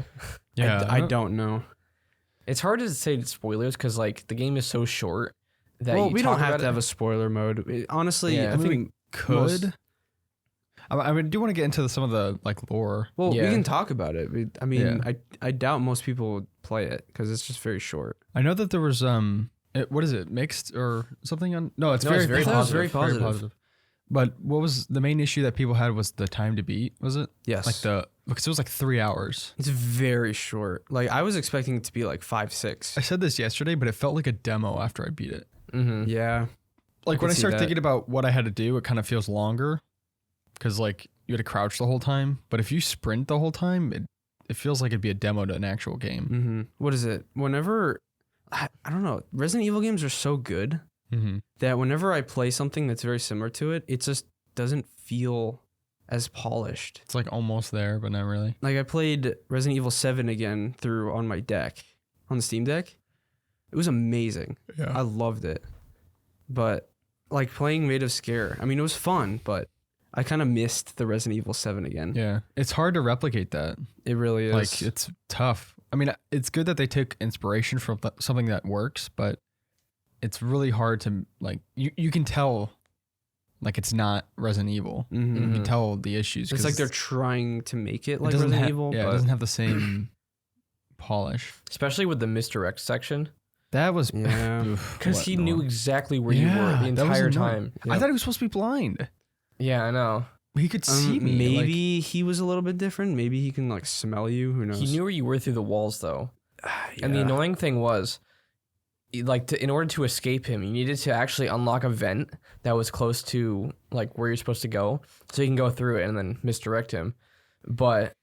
Yeah, I don't know. It's hard to say spoilers because like the game is so short that Well, you we talk don't have about to it. have a spoiler mode. Honestly, Yeah. I think could. most- I do want to get into some of the like lore. well, Yeah. we can talk about it. I mean, Yeah. I doubt most people would play it because it's just very short. I know that there was what is it, mixed or something on? No, it's No, very it's very I thought it was very positive. positive. But what was the main issue that people had was the time to beat? Was it Yes, like because it was like 3 hours? it's very short. Like I was expecting it to be like 5, 6. I said this yesterday, but it felt like a demo after I beat it. Mm-hmm. Yeah, like when I see start that. thinking about what I had to do, it kind of feels longer because like you had to crouch the whole time. But if you sprint the whole time, it feels like it'd be a demo to an actual game. Mm-hmm. What is it? Whenever I don't know, Resident Evil games are so good that whenever I play something that's very similar to it, it just doesn't feel as polished. It's like almost there, but not really. Like I played Resident Evil 7 again on my deck, on the Steam Deck. It was amazing. Yeah. I loved it. But like playing Maid of Sker, I mean, it was fun, but I kind of missed the Resident Evil 7 again. Yeah. It's hard to replicate that. It really is. Like it's tough. I mean, it's good that they took inspiration from something that works, but it's really hard to like, you can tell like it's not Resident Evil. You can tell the issues. It's like they're trying to make it like doesn't Resident Evil. Yeah, but it doesn't have the same polish. Especially with the misdirect section. That was Because he knew exactly where you were the that was entire annoying. time. I thought he was supposed to be blind. Yeah, I know. He could see me. Maybe he was a little bit different. Maybe he can like smell you. Who knows? He knew where you were through the walls, though. And the annoying thing was, like, in order to escape him, you needed to actually unlock a vent that was close to like where you're supposed to go, so you can go through it and then misdirect him. But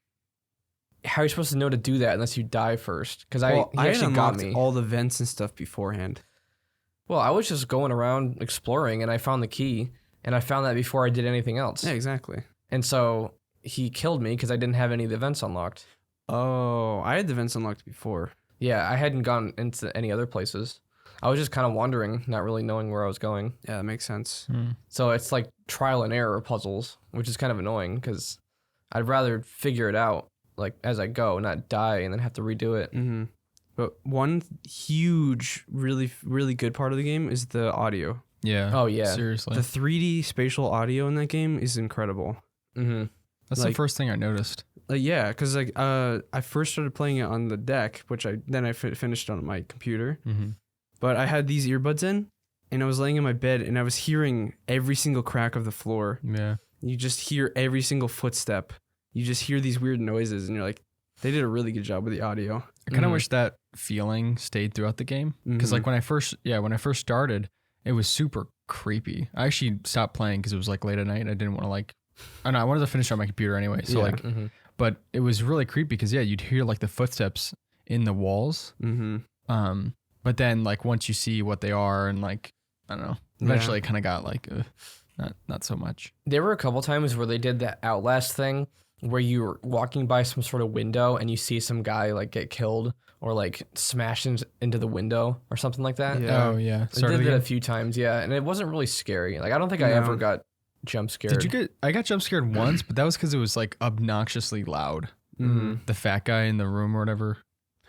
how are you supposed to know to do that unless you die first? Because I he actually got me. all the vents and stuff beforehand. Well, I was just going around exploring, and I found the key, and I found that before I did anything else. Yeah, exactly. And so he killed me because I didn't have any of the vents unlocked. Oh, I had the vents unlocked before. Yeah, I hadn't gone into any other places. I was just kind of wandering, not really knowing where I was going. Yeah, that makes sense. So it's like trial and error puzzles, which is kind of annoying because I'd rather figure it out like as I go, not die and then have to redo it. Mm-hmm. But one huge, really, really good part of the game is the audio. Yeah. Oh, yeah. Seriously. The 3D spatial audio in that game is incredible. Mm-hmm. That's the first thing I noticed. Yeah, because like I first started playing it on the deck, which I finished on my computer. But I had these earbuds in, and I was laying in my bed, and I was hearing every single crack of the floor. Yeah. You just hear every single footstep. You just hear these weird noises, and you're like, they did a really good job with the audio. I kind of wish that feeling stayed throughout the game because like when I first started, it was super creepy. I actually stopped playing because it was like late at night. I didn't want to like, I don't know, I wanted to finish on my computer anyway. So but it was really creepy because you'd hear like the footsteps in the walls. But then like once you see what they are and like, I don't know, eventually it kind of got like, not so much. There were a couple times where they did that Outlast thing where you were walking by some sort of window and you see some guy like get killed or like smash into the window or something like that. Yeah. Oh yeah. They did that a few times, yeah, and it wasn't really scary. Like I don't think I ever got jump scared. I got jump scared once, but that was because it was like obnoxiously loud. The fat guy in the room or whatever.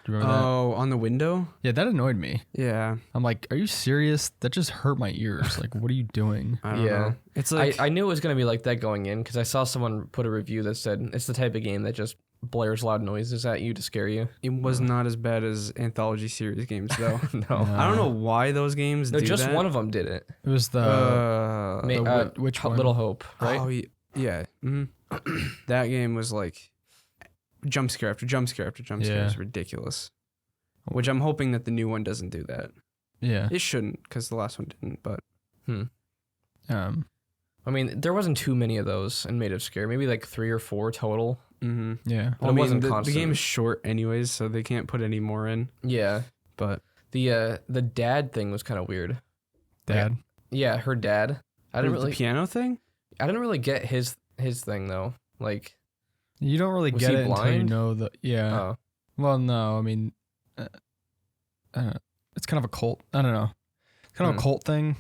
Do you remember that? Oh, on the window? Yeah, that annoyed me. Yeah. I'm like, are you serious? That just hurt my ears. Like, what are you doing? I don't know. It's like I knew it was going to be like that going in because I saw someone put a review that said it's the type of game that just blares loud noises at you to scare you. it was not as bad as anthology series games though. No. I don't know why those games No, do just that. one of them did it. It was which one? Little Hope, right? Oh, yeah. That game was like jump scare after jump scare after jump scare. It was ridiculous. Which I'm hoping that the new one doesn't do that. Yeah. It shouldn't because the last one didn't, but I mean, there wasn't too many of those in Maid of Sker. Maybe like 3 or 4 total. Yeah. But it wasn't the constant. game is short anyways, so they can't put any more in. Yeah. But The dad thing was kind of weird. Dad. Yeah, her dad. the piano thing? I didn't really get his thing though. Like, You don't really Was get he it until you blind? know the oh, Well, no, I mean, it's kind of a cult. I don't know. It's kind of a cult thing.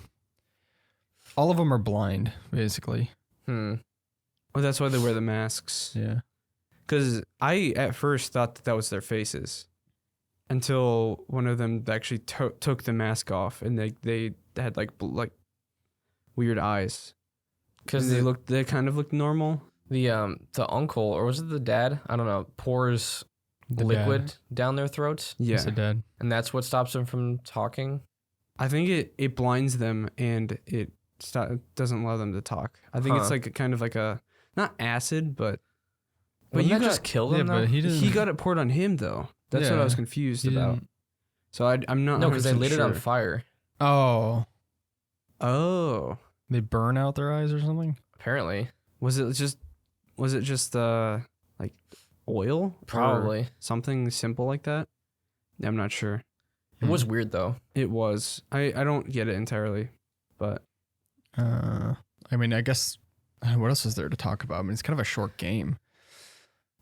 All of them are blind, basically. Oh, that's why they wear the masks. Yeah. Because I at first thought that was their faces, until one of them actually took the mask off, and they had like weird eyes. because They kind of looked normal. the uncle, or was it the dad? I don't know. Pours The liquid dad. down their throats, Yeah, It's a dad. and that's what stops them from talking. I think it blinds them and it doesn't allow them to talk. I think it's like a kind of like a not acid, but But you you got- just kill them. Yeah, but though? he got it poured on him though. That's what I was confused He about. didn't- So I'm not. No, because they 100% lit it on sure. fire. Oh. Oh, They burn out their eyes or something? Apparently. was it just like oil? Or Probably. something simple like that? I'm not sure. It was weird though. It was. I don't get it entirely, but I mean, I guess, what else is there to talk about? I mean, it's kind of a short game.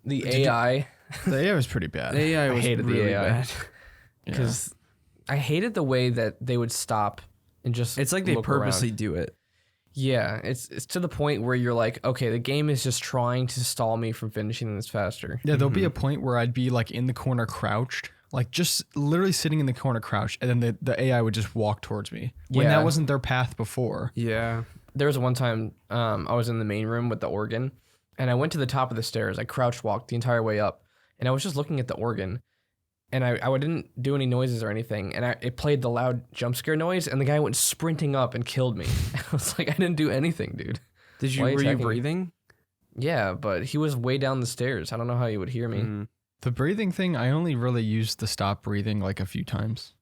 The AI. The AI was pretty bad. the AI was hated the really AI. bad. Because I hated the way that they would stop and just It's like they look purposely around. do it. Yeah, it's to the point where you're like, okay, the game is just trying to stall me from finishing this faster. Yeah, there'll be a point where I'd be like in the corner crouched, like just literally sitting in the corner crouched, and then the AI would just walk towards me when Yeah. that wasn't their path before. Yeah. There was one time I was in the main room with the organ, and I went to the top of the stairs. I crouch walked the entire way up, and I was just looking at the organ, and I didn't do any noises or anything, and it played the loud jump scare noise, and the guy went sprinting up and killed me. I was like, I didn't do anything, dude. Were you attacking me? breathing? Yeah, but he was way down the stairs. I don't know how he would hear me. Mhm. The breathing thing, I only really used the stop breathing like a few times.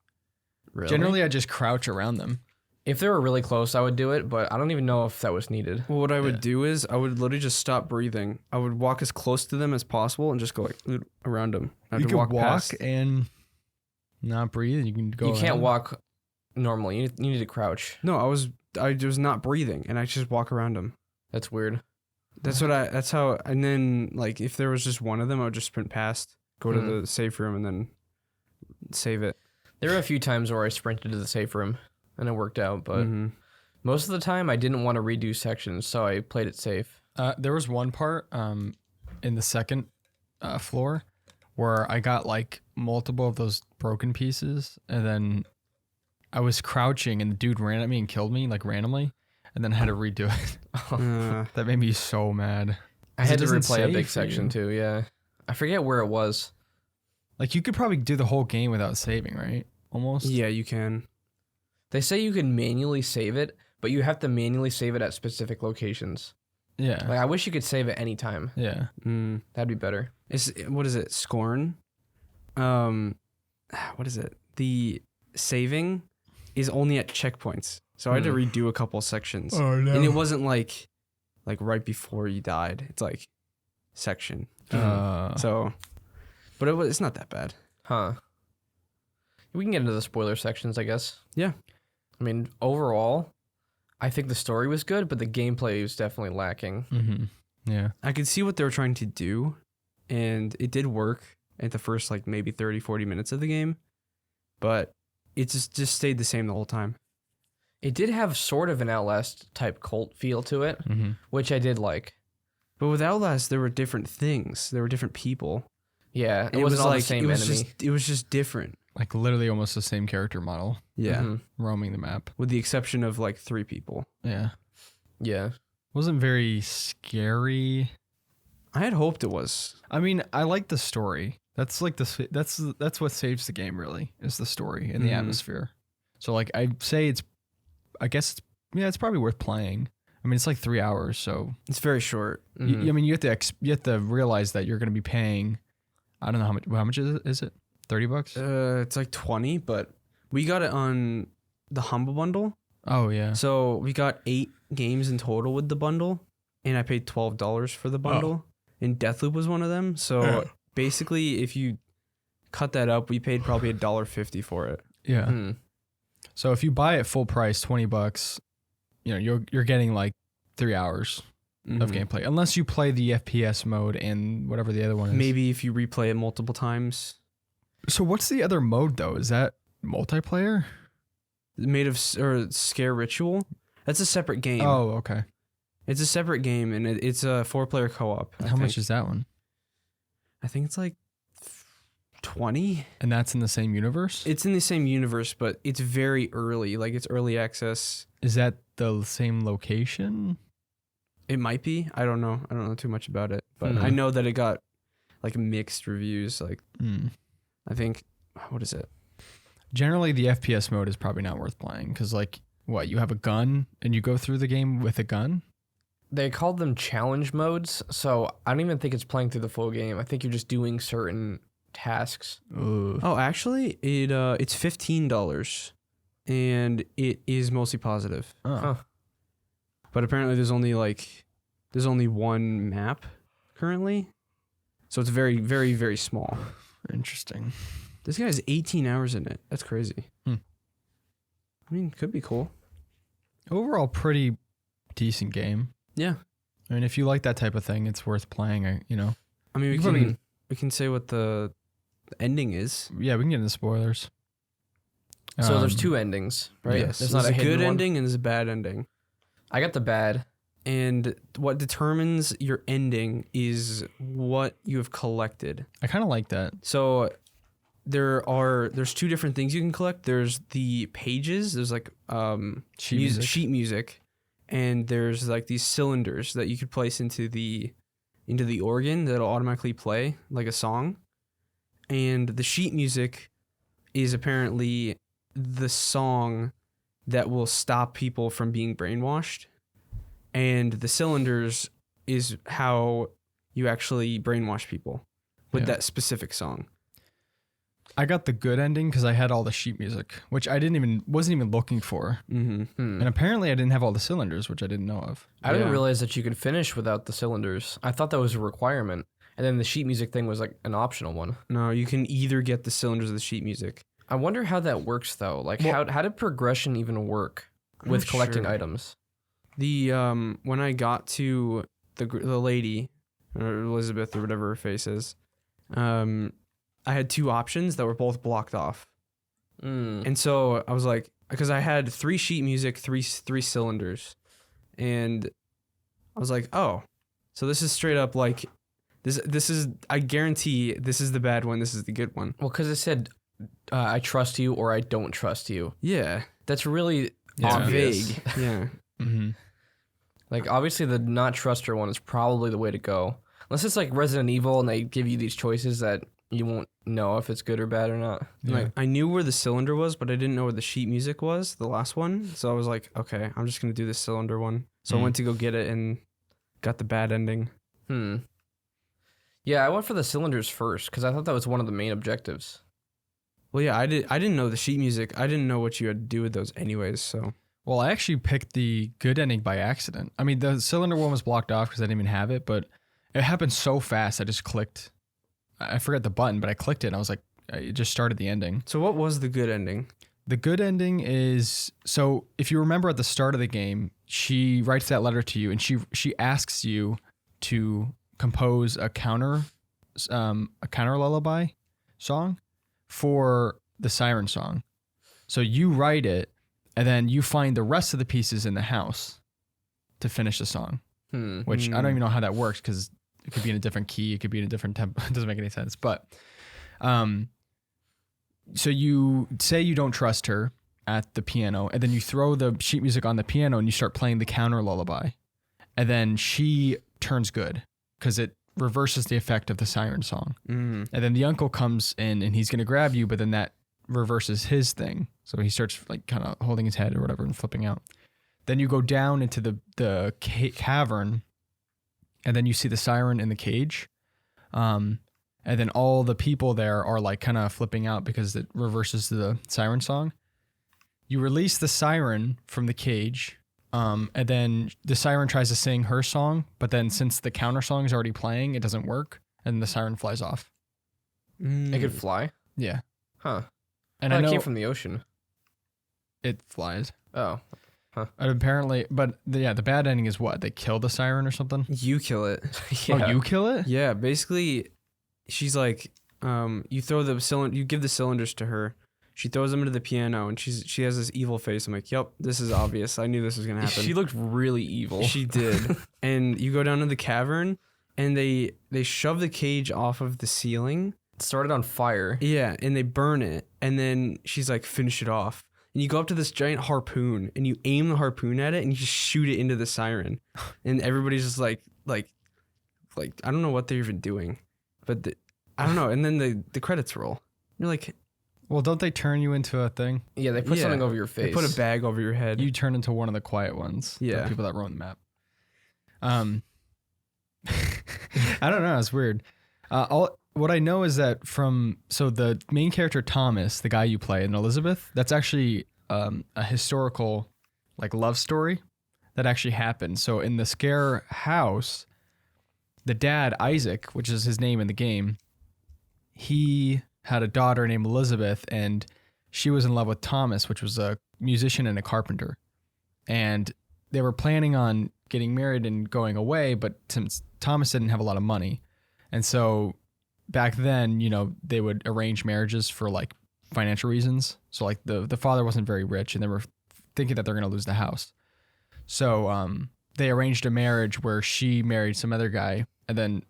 Really? Generally, I just crouch around them. If they were really close, I would do it, but I don't even know if that was needed. Well, what I would do is I would literally just stop breathing. I would walk as close to them as possible and just go like around them. I You have to can walk past. and not breathe. You can go. You can't around. walk normally. You need to crouch. No, I was not breathing, and I just walk around them. That's weird. That's how. And then like if there was just one of them, I would just sprint past, go to Mhm. the safe room, and then save it. There were a few times where I sprinted to the safe room and it worked out, but Mhm. most of the time I didn't want to redo sections, so I played it safe. There was one part in the second floor where I got like multiple of those broken pieces, and then I was crouching, and the dude ran at me and killed me like randomly, and then I had to redo it. That made me so mad. I 'Cause had it to doesn't replay a save big for section you. too, yeah. I forget where it was. Like you could probably do the whole game without saving, right? Almost. Yeah, you can. They say you can manually save it, but you have to manually save it at specific locations. Yeah. Like I wish you could save it anytime. Yeah. Mm. That'd be better. What is it? Scorn. What is it? The saving is only at checkpoints, so I had to redo a couple sections, Oh no. and it wasn't like right before you died. It's like section. So, but it's not that bad. Huh. We can get into the spoiler sections, I guess. Yeah. I mean, overall, I think the story was good, but the gameplay was definitely lacking. Mm-hmm. Yeah. I could see what they were trying to do, and it did work at the first like maybe 30-40 minutes of the game, but it just stayed the same the whole time. It did have sort of an Outlast type cult feel to it, Mm-hmm. which I did like. But with Outlast, there were different things. There were different people. Yeah, it And wasn't all like the same it was enemy. it was just different. Like literally almost the same character model Yeah. Mhm. roaming the map. With the exception of like 3 people. Yeah. Yeah. Wasn't very scary. I had hoped it was. I mean, I like the story. That's like that's what saves the game really, is the story and the Mhm. atmosphere. So like I'd say it's probably worth playing. I mean, it's like 3 hours, so It's very short. Mhm. I mean, you have to realize that you're going to be paying. I don't know how much is it? $30? It's like 20, but we got it on the Humble Bundle. Oh yeah. So we got 8 games in total with the bundle, and I paid $12 for the bundle. And Deathloop was one of them. So basically, if you cut that up, we paid probably $1.50 for it. Yeah. Mhm. So if you buy it full price, $20, you know, you're getting like 3 hours of Mhm. gameplay, unless you play the FPS mode and whatever the other one is. Maybe if you replay it multiple times. So what's the other mode though? Is that multiplayer? Maid of Sker Ritual. That's a separate game. Oh, okay. It's a separate game, and it's a 4-player co-op. How much is that one? I think it's like 20. And that's in the same universe? It's in the same universe, but it's very early. Like it's early access. Is that the same location? It might be. I don't know. I don't know too much about it, but Hmm. I know that it got like mixed reviews. Like Mm. I think, what is it? Generally, the FPS mode is probably not worth playing because, like, what, you have a gun and you go through the game with a gun? They called them challenge modes, so I don't even think it's playing through the full game. I think you're just doing certain tasks. Ugh. Oh, actually, it's $15, and it is mostly positive. Oh. Huh. But apparently there's only one map currently. So it's very, very, very small. Interesting. This guy has 18 hours in it. That's crazy. I mean, could be cool. Overall, pretty decent game. Yeah. I mean, if you like that type of thing, it's worth playing. I mean, we can say what the ending is. Yeah, we can get into spoilers. So there's two endings, right? Yes. There's There's not a a hidden good one? ending and there's a bad ending. I got the bad. And what determines your ending is what you have collected. I kind of like that. So there's two different things you can collect. There's the pages. There's like sheet music, and there's like these cylinders that you could place into the organ that'll automatically play like a song. And the sheet music is apparently the song that will stop people from being brainwashed. And the cylinders is how you actually brainwash people with that specific song. I got the good ending because I had all the sheet music, which I wasn't even looking for. Mm-hmm. And apparently I didn't have all the cylinders, which I didn't know of. I didn't realize that you could finish without the cylinders. I thought that was a requirement. And then the sheet music thing was like an optional one. No, you can either get the cylinders or the sheet music. I wonder how that works though. Like how did progression even work I'm with not collecting sure. items? The when I got to the lady, or Elizabeth or whatever her face is, I had two options that were both blocked off. And so I was like, because I had 3 sheet music, three cylinders, and I was like, oh, so this is straight up like this is, I guarantee this is the bad one, this is the good one. Well, because it said I trust you or I don't trust you. Yeah, That's really Yeah. obvious. vague. Yeah. Mm-hmm. Like obviously the not truster one is probably the way to go. Unless it's like Resident Evil and they give you these choices that you won't know if it's good or bad or not. Yeah. Like I knew where the cylinder was, but I didn't know where the sheet music was, the last one. So I was like, okay, I'm just gonna do the cylinder one. So I went to go get it and got the bad ending. Yeah, I went for the cylinders first because I thought that was one of the main objectives. Well, yeah, I didn't know the sheet music. I didn't know what you had to do with those anyways. So Well, I actually picked the good ending by accident. I mean, the cylinder one was blocked off because I didn't even have it, but it happened so fast. I just clicked. I forgot the button, but I clicked it and I was like, it just started the ending. So what was the good ending? The good ending is, so if you remember at the start of the game, she writes that letter to you and she asks you to compose a counter lullaby song for the siren song. So you write it and then you find the rest of the pieces in the house to finish the song, which I don't even know how that works because it could be in a different key. It could be in a different tempo. It doesn't make any sense. But, so you say you don't trust her at the piano, and then you throw the sheet music on the piano and you start playing the counter lullaby. And then she turns good because it reverses the effect of the siren song. And then the uncle comes in and he's going to grab you, but then that reverses his thing. So he starts like kind of holding his head or whatever and flipping out. Then you go down into the cavern, and then you see the siren in the cage. And then all the people there are like kind of flipping out because it reverses the siren song. You release the siren from the cage, and then the siren tries to sing her song, but then since the counter song is already playing, it doesn't work, and the siren flies off. It could fly? Yeah. Huh. And Well, I know it came from the ocean. it flies. Oh. And apparently, but the bad ending is what? They kill the siren or something? You kill it. Yeah. Oh, you kill it? Yeah, basically, she's like, you throw the cylinder, you give the cylinders to her. She throws them into the piano, and she has this evil face. I'm like, yep, this is obvious. I knew this was gonna happen. She looked really evil. She did. And you go down to the cavern, and they shove the cage off of the ceiling. It started on fire. Yeah, and they burn it. And then she's like, finish it off. And you go up to this giant harpoon, and you aim the harpoon at it, and you just shoot it into the siren. And everybody's just like I don't know what they're even doing, but I don't know. And then the credits roll. You're like, Well, don't they turn you into a thing? Yeah, they put Yeah. something over your they face. put a bag over your head. You turn into one of the quiet ones. Yeah. The people that roam the map. I don't know. It's weird. What I know is that so the main character Thomas, the guy you play, and Elizabeth, that's actually a historical like love story that actually happened. So in the Sker house, the dad, Isaac, which is his name in the game, he had a daughter named Elizabeth, and she was in love with Thomas, which was a musician and a carpenter. And they were planning on getting married and going away, but since Thomas didn't have a lot of money, and so back then, you know, they would arrange marriages for like financial reasons. So like the father wasn't very rich, and they were thinking that they're going to lose the house. So they arranged a marriage where she married some other guy, and then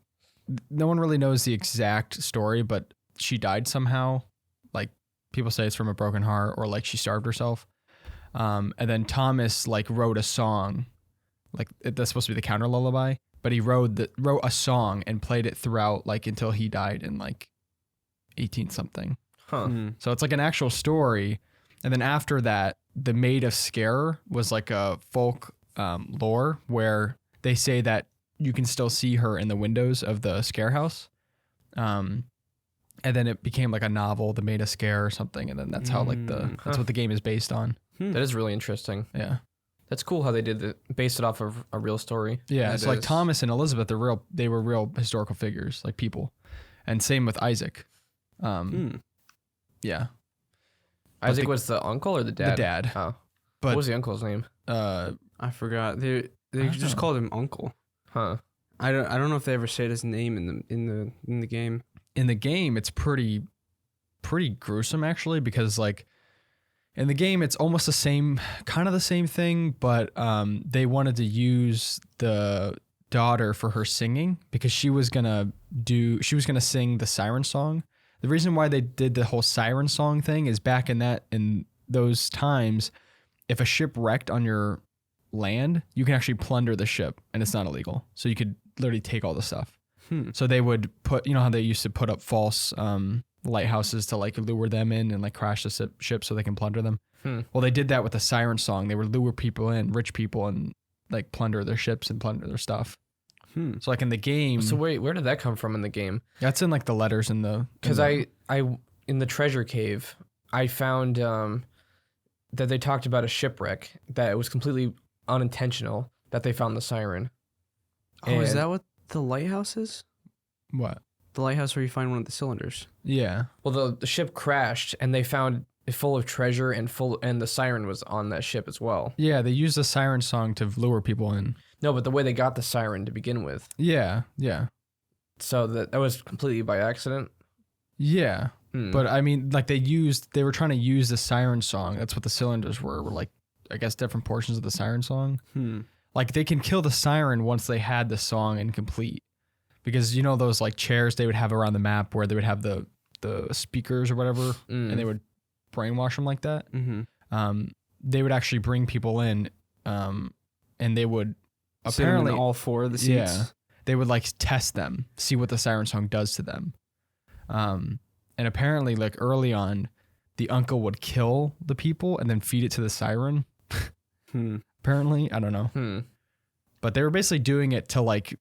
no one really knows the exact story, but she died somehow. Like people say it's from a broken heart, or like she starved herself. And then Thomas like wrote a song, like that's supposed to be the counter lullaby, but he wrote a song and played it throughout like until he died in like 18 something. Huh. So it's like an actual story. And then after that, the Maid of Sker was like a folk lore where they say that you can still see her in the windows of the Sker house. And then it became like a novel, The Maid of Sker or something. And then that's how like that's what the game is based on. That is really interesting. Yeah. That's cool how they did it, based it off of a real story. Yeah. It's like Thomas and Elizabeth, they were real historical figures, like people. And same with Isaac. Yeah. Isaac was the uncle or the dad? The dad. Oh. But What was the uncle's name? I forgot. They just called him Uncle. Huh. I don't know if they ever said his name in the game. In the game, it's pretty gruesome actually, because like in the game it's almost the same, kind of the same thing, but they wanted to use the daughter for her singing because she was gonna sing the siren song. The reason why they did the whole siren song thing is back in those times, if a ship wrecked on your land, you can actually plunder the ship and it's not illegal. So you could literally take all the stuff. So they would put, you know how they used to put up false lighthouses to like lure them in and like crash the ship so they can plunder them. Well, they did that with the siren song. They would lure people in, rich people, and like plunder their ships and plunder their stuff. So like in the game. So wait, where did that come from in the game? That's in like the letters in the. Because I in the treasure cave, I found that they talked about a shipwreck that it was completely unintentional that they found the siren. Oh, is that what the lighthouse is? What? The lighthouse where you find one of the cylinders. Yeah. Well, the ship crashed and they found it full of treasure and the siren was on that ship as well. Yeah, they used the siren song to lure people in. No, but the way they got the siren to begin with. Yeah, yeah. So that was completely by accident. Yeah. But I mean, like they were trying to use the siren song. That's what the cylinders were like, I guess, different portions of the siren song. Like they can kill the siren once they had the song incomplete. Because you know those like chairs they would have around the map where they would have the speakers or whatever, and they would brainwash them like that. They would actually bring people in, and they would apparently all four of the seats. Yeah, they would like test them, see what the siren song does to them. And apparently, like early on, the uncle would kill the people and then feed it to the siren. Apparently, I don't know. But they were basically doing it to like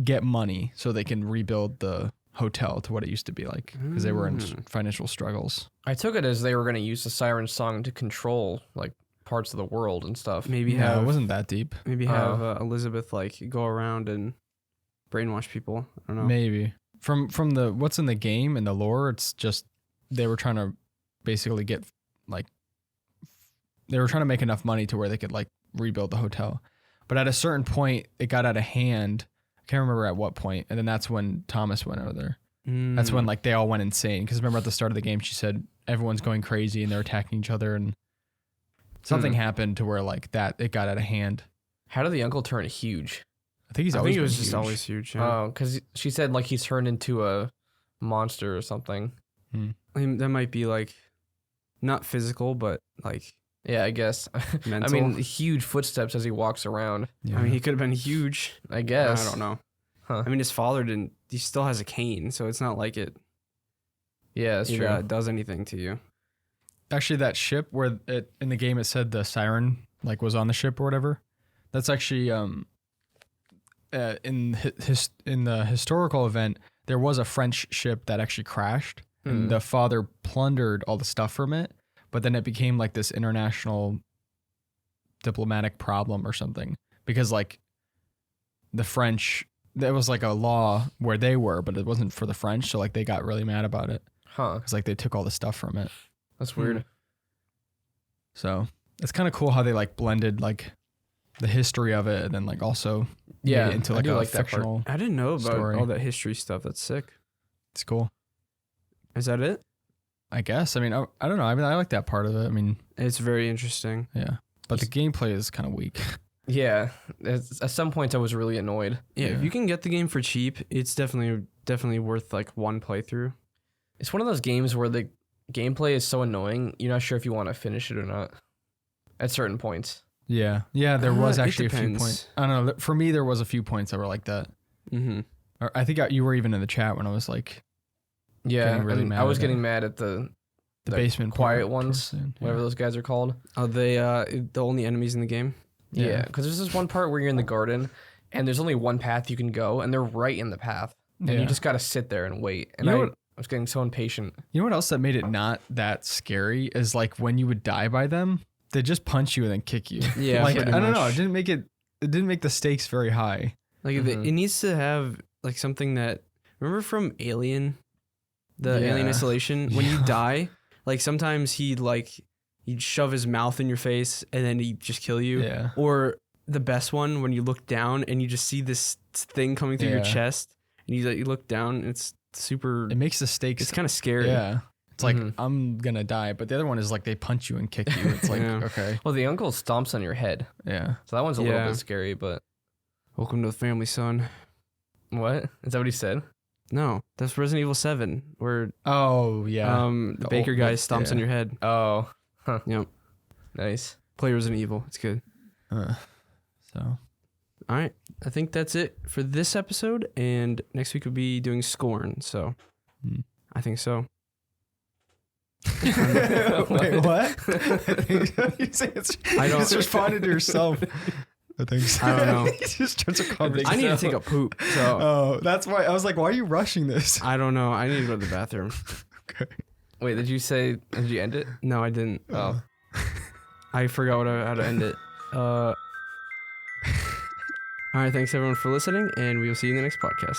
get money so they can rebuild the hotel to what it used to be like, because they were in financial struggles. I took it as they were going to use the siren song to control like parts of the world and stuff. Maybe it wasn't that deep. Maybe have Elizabeth like go around and brainwash people. I don't know. Maybe from the what's in the game and the lore, it's just they were trying to basically get like they were trying to make enough money to where they could like rebuild the hotel. But at a certain point, it got out of hand. I can't remember at what point, and then that's when Thomas went over there. That's when like they all went insane. Because remember at the start of the game, she said everyone's going crazy and they're attacking each other, and something happened to where like that it got out of hand. How did the uncle turn huge? I think he was just always huge. Yeah. Oh, because she said like he's turned into a monster or something. I mean, that might be like not physical, but like yeah, I guess. mental. I mean, huge footsteps as he walks around. Yeah. I mean, he could have been huge. I guess. I don't know. Huh. I mean, his father didn't. He still has a cane, so it's not like it. Yeah, that's true. Does anything to you. Actually, that ship where in the game it said the siren like was on the ship or whatever. That's actually in the historical event there was a French ship that actually crashed, and the father plundered all the stuff from it. but then it became like this international diplomatic problem or something because like the French, there was like a law where they were, but it wasn't for the French. So like they got really mad about it. Huh. Because like they took all the stuff from it. That's weird. So it's kind of cool how they like blended like the history of it and then like also made it into like a fictional. I didn't know about story. all that history stuff. That's sick. It's cool. Is that it? I guess. I mean, I don't know. I mean, I like that part of it. I mean, It's very interesting. yeah. But the gameplay is kind of weak. Yeah. At some points, I was really annoyed. Yeah, if you can get the game for cheap, it's definitely worth like one playthrough. It's one of those games where the gameplay is so annoying, you're not sure if you want to finish it or not at certain points. Yeah. Yeah, there was actually a few depends. points. I don't know. For me, there was a few points that were like that. Mm-hmm. Or I think you were even in the chat when I was like, Yeah, Getting really and mad I was at getting it. mad at the basement quiet part ones, towards the end, whatever those guys are called. Are they the only enemies in the game? Yeah, because there's this one part where you're in the garden, and there's only one path you can go, and they're right in the path, and you just gotta sit there and wait. And I was getting so impatient. You know what else that made it not that scary is like when you would die by them, they just punch you and then kick you. Yeah, like I pretty don't know. much. It didn't make the stakes very high. Like it needs to have like something that, remember from Alien, the Alien Isolation, when you die, like sometimes he'd shove his mouth in your face and then he'd just kill you. Yeah. Or the best one when you look down and you just see this thing coming through your chest and you look down and it's super. It makes the stakes. It's kind of scary. Yeah. It's like I'm gonna die, but the other one is like they punch you and kick you. It's like okay. Well, the uncle stomps on your head, Yeah. so that one's a little bit scary. But Welcome to the family, son. what is that? What he said? No, that's Resident Evil 7 where Oh yeah. the baker guy stomps on your head. Oh, huh. Yep. Nice. Play Resident Evil. It's good. So. All right. I think that's it for this episode. And next week we'll be doing Scorn. So I think so. Wait, what? You say I don't- just responded to yourself. I think so. I don't know. He just starts a conversation. I need to take a poop. So Oh, that's why I was like, why are you rushing this? I don't know. I need to go to the bathroom. Okay. Wait, did you end it? No, I didn't. Oh, I forgot how to end it. All right. Thanks everyone for listening. And we will see you in the next podcast.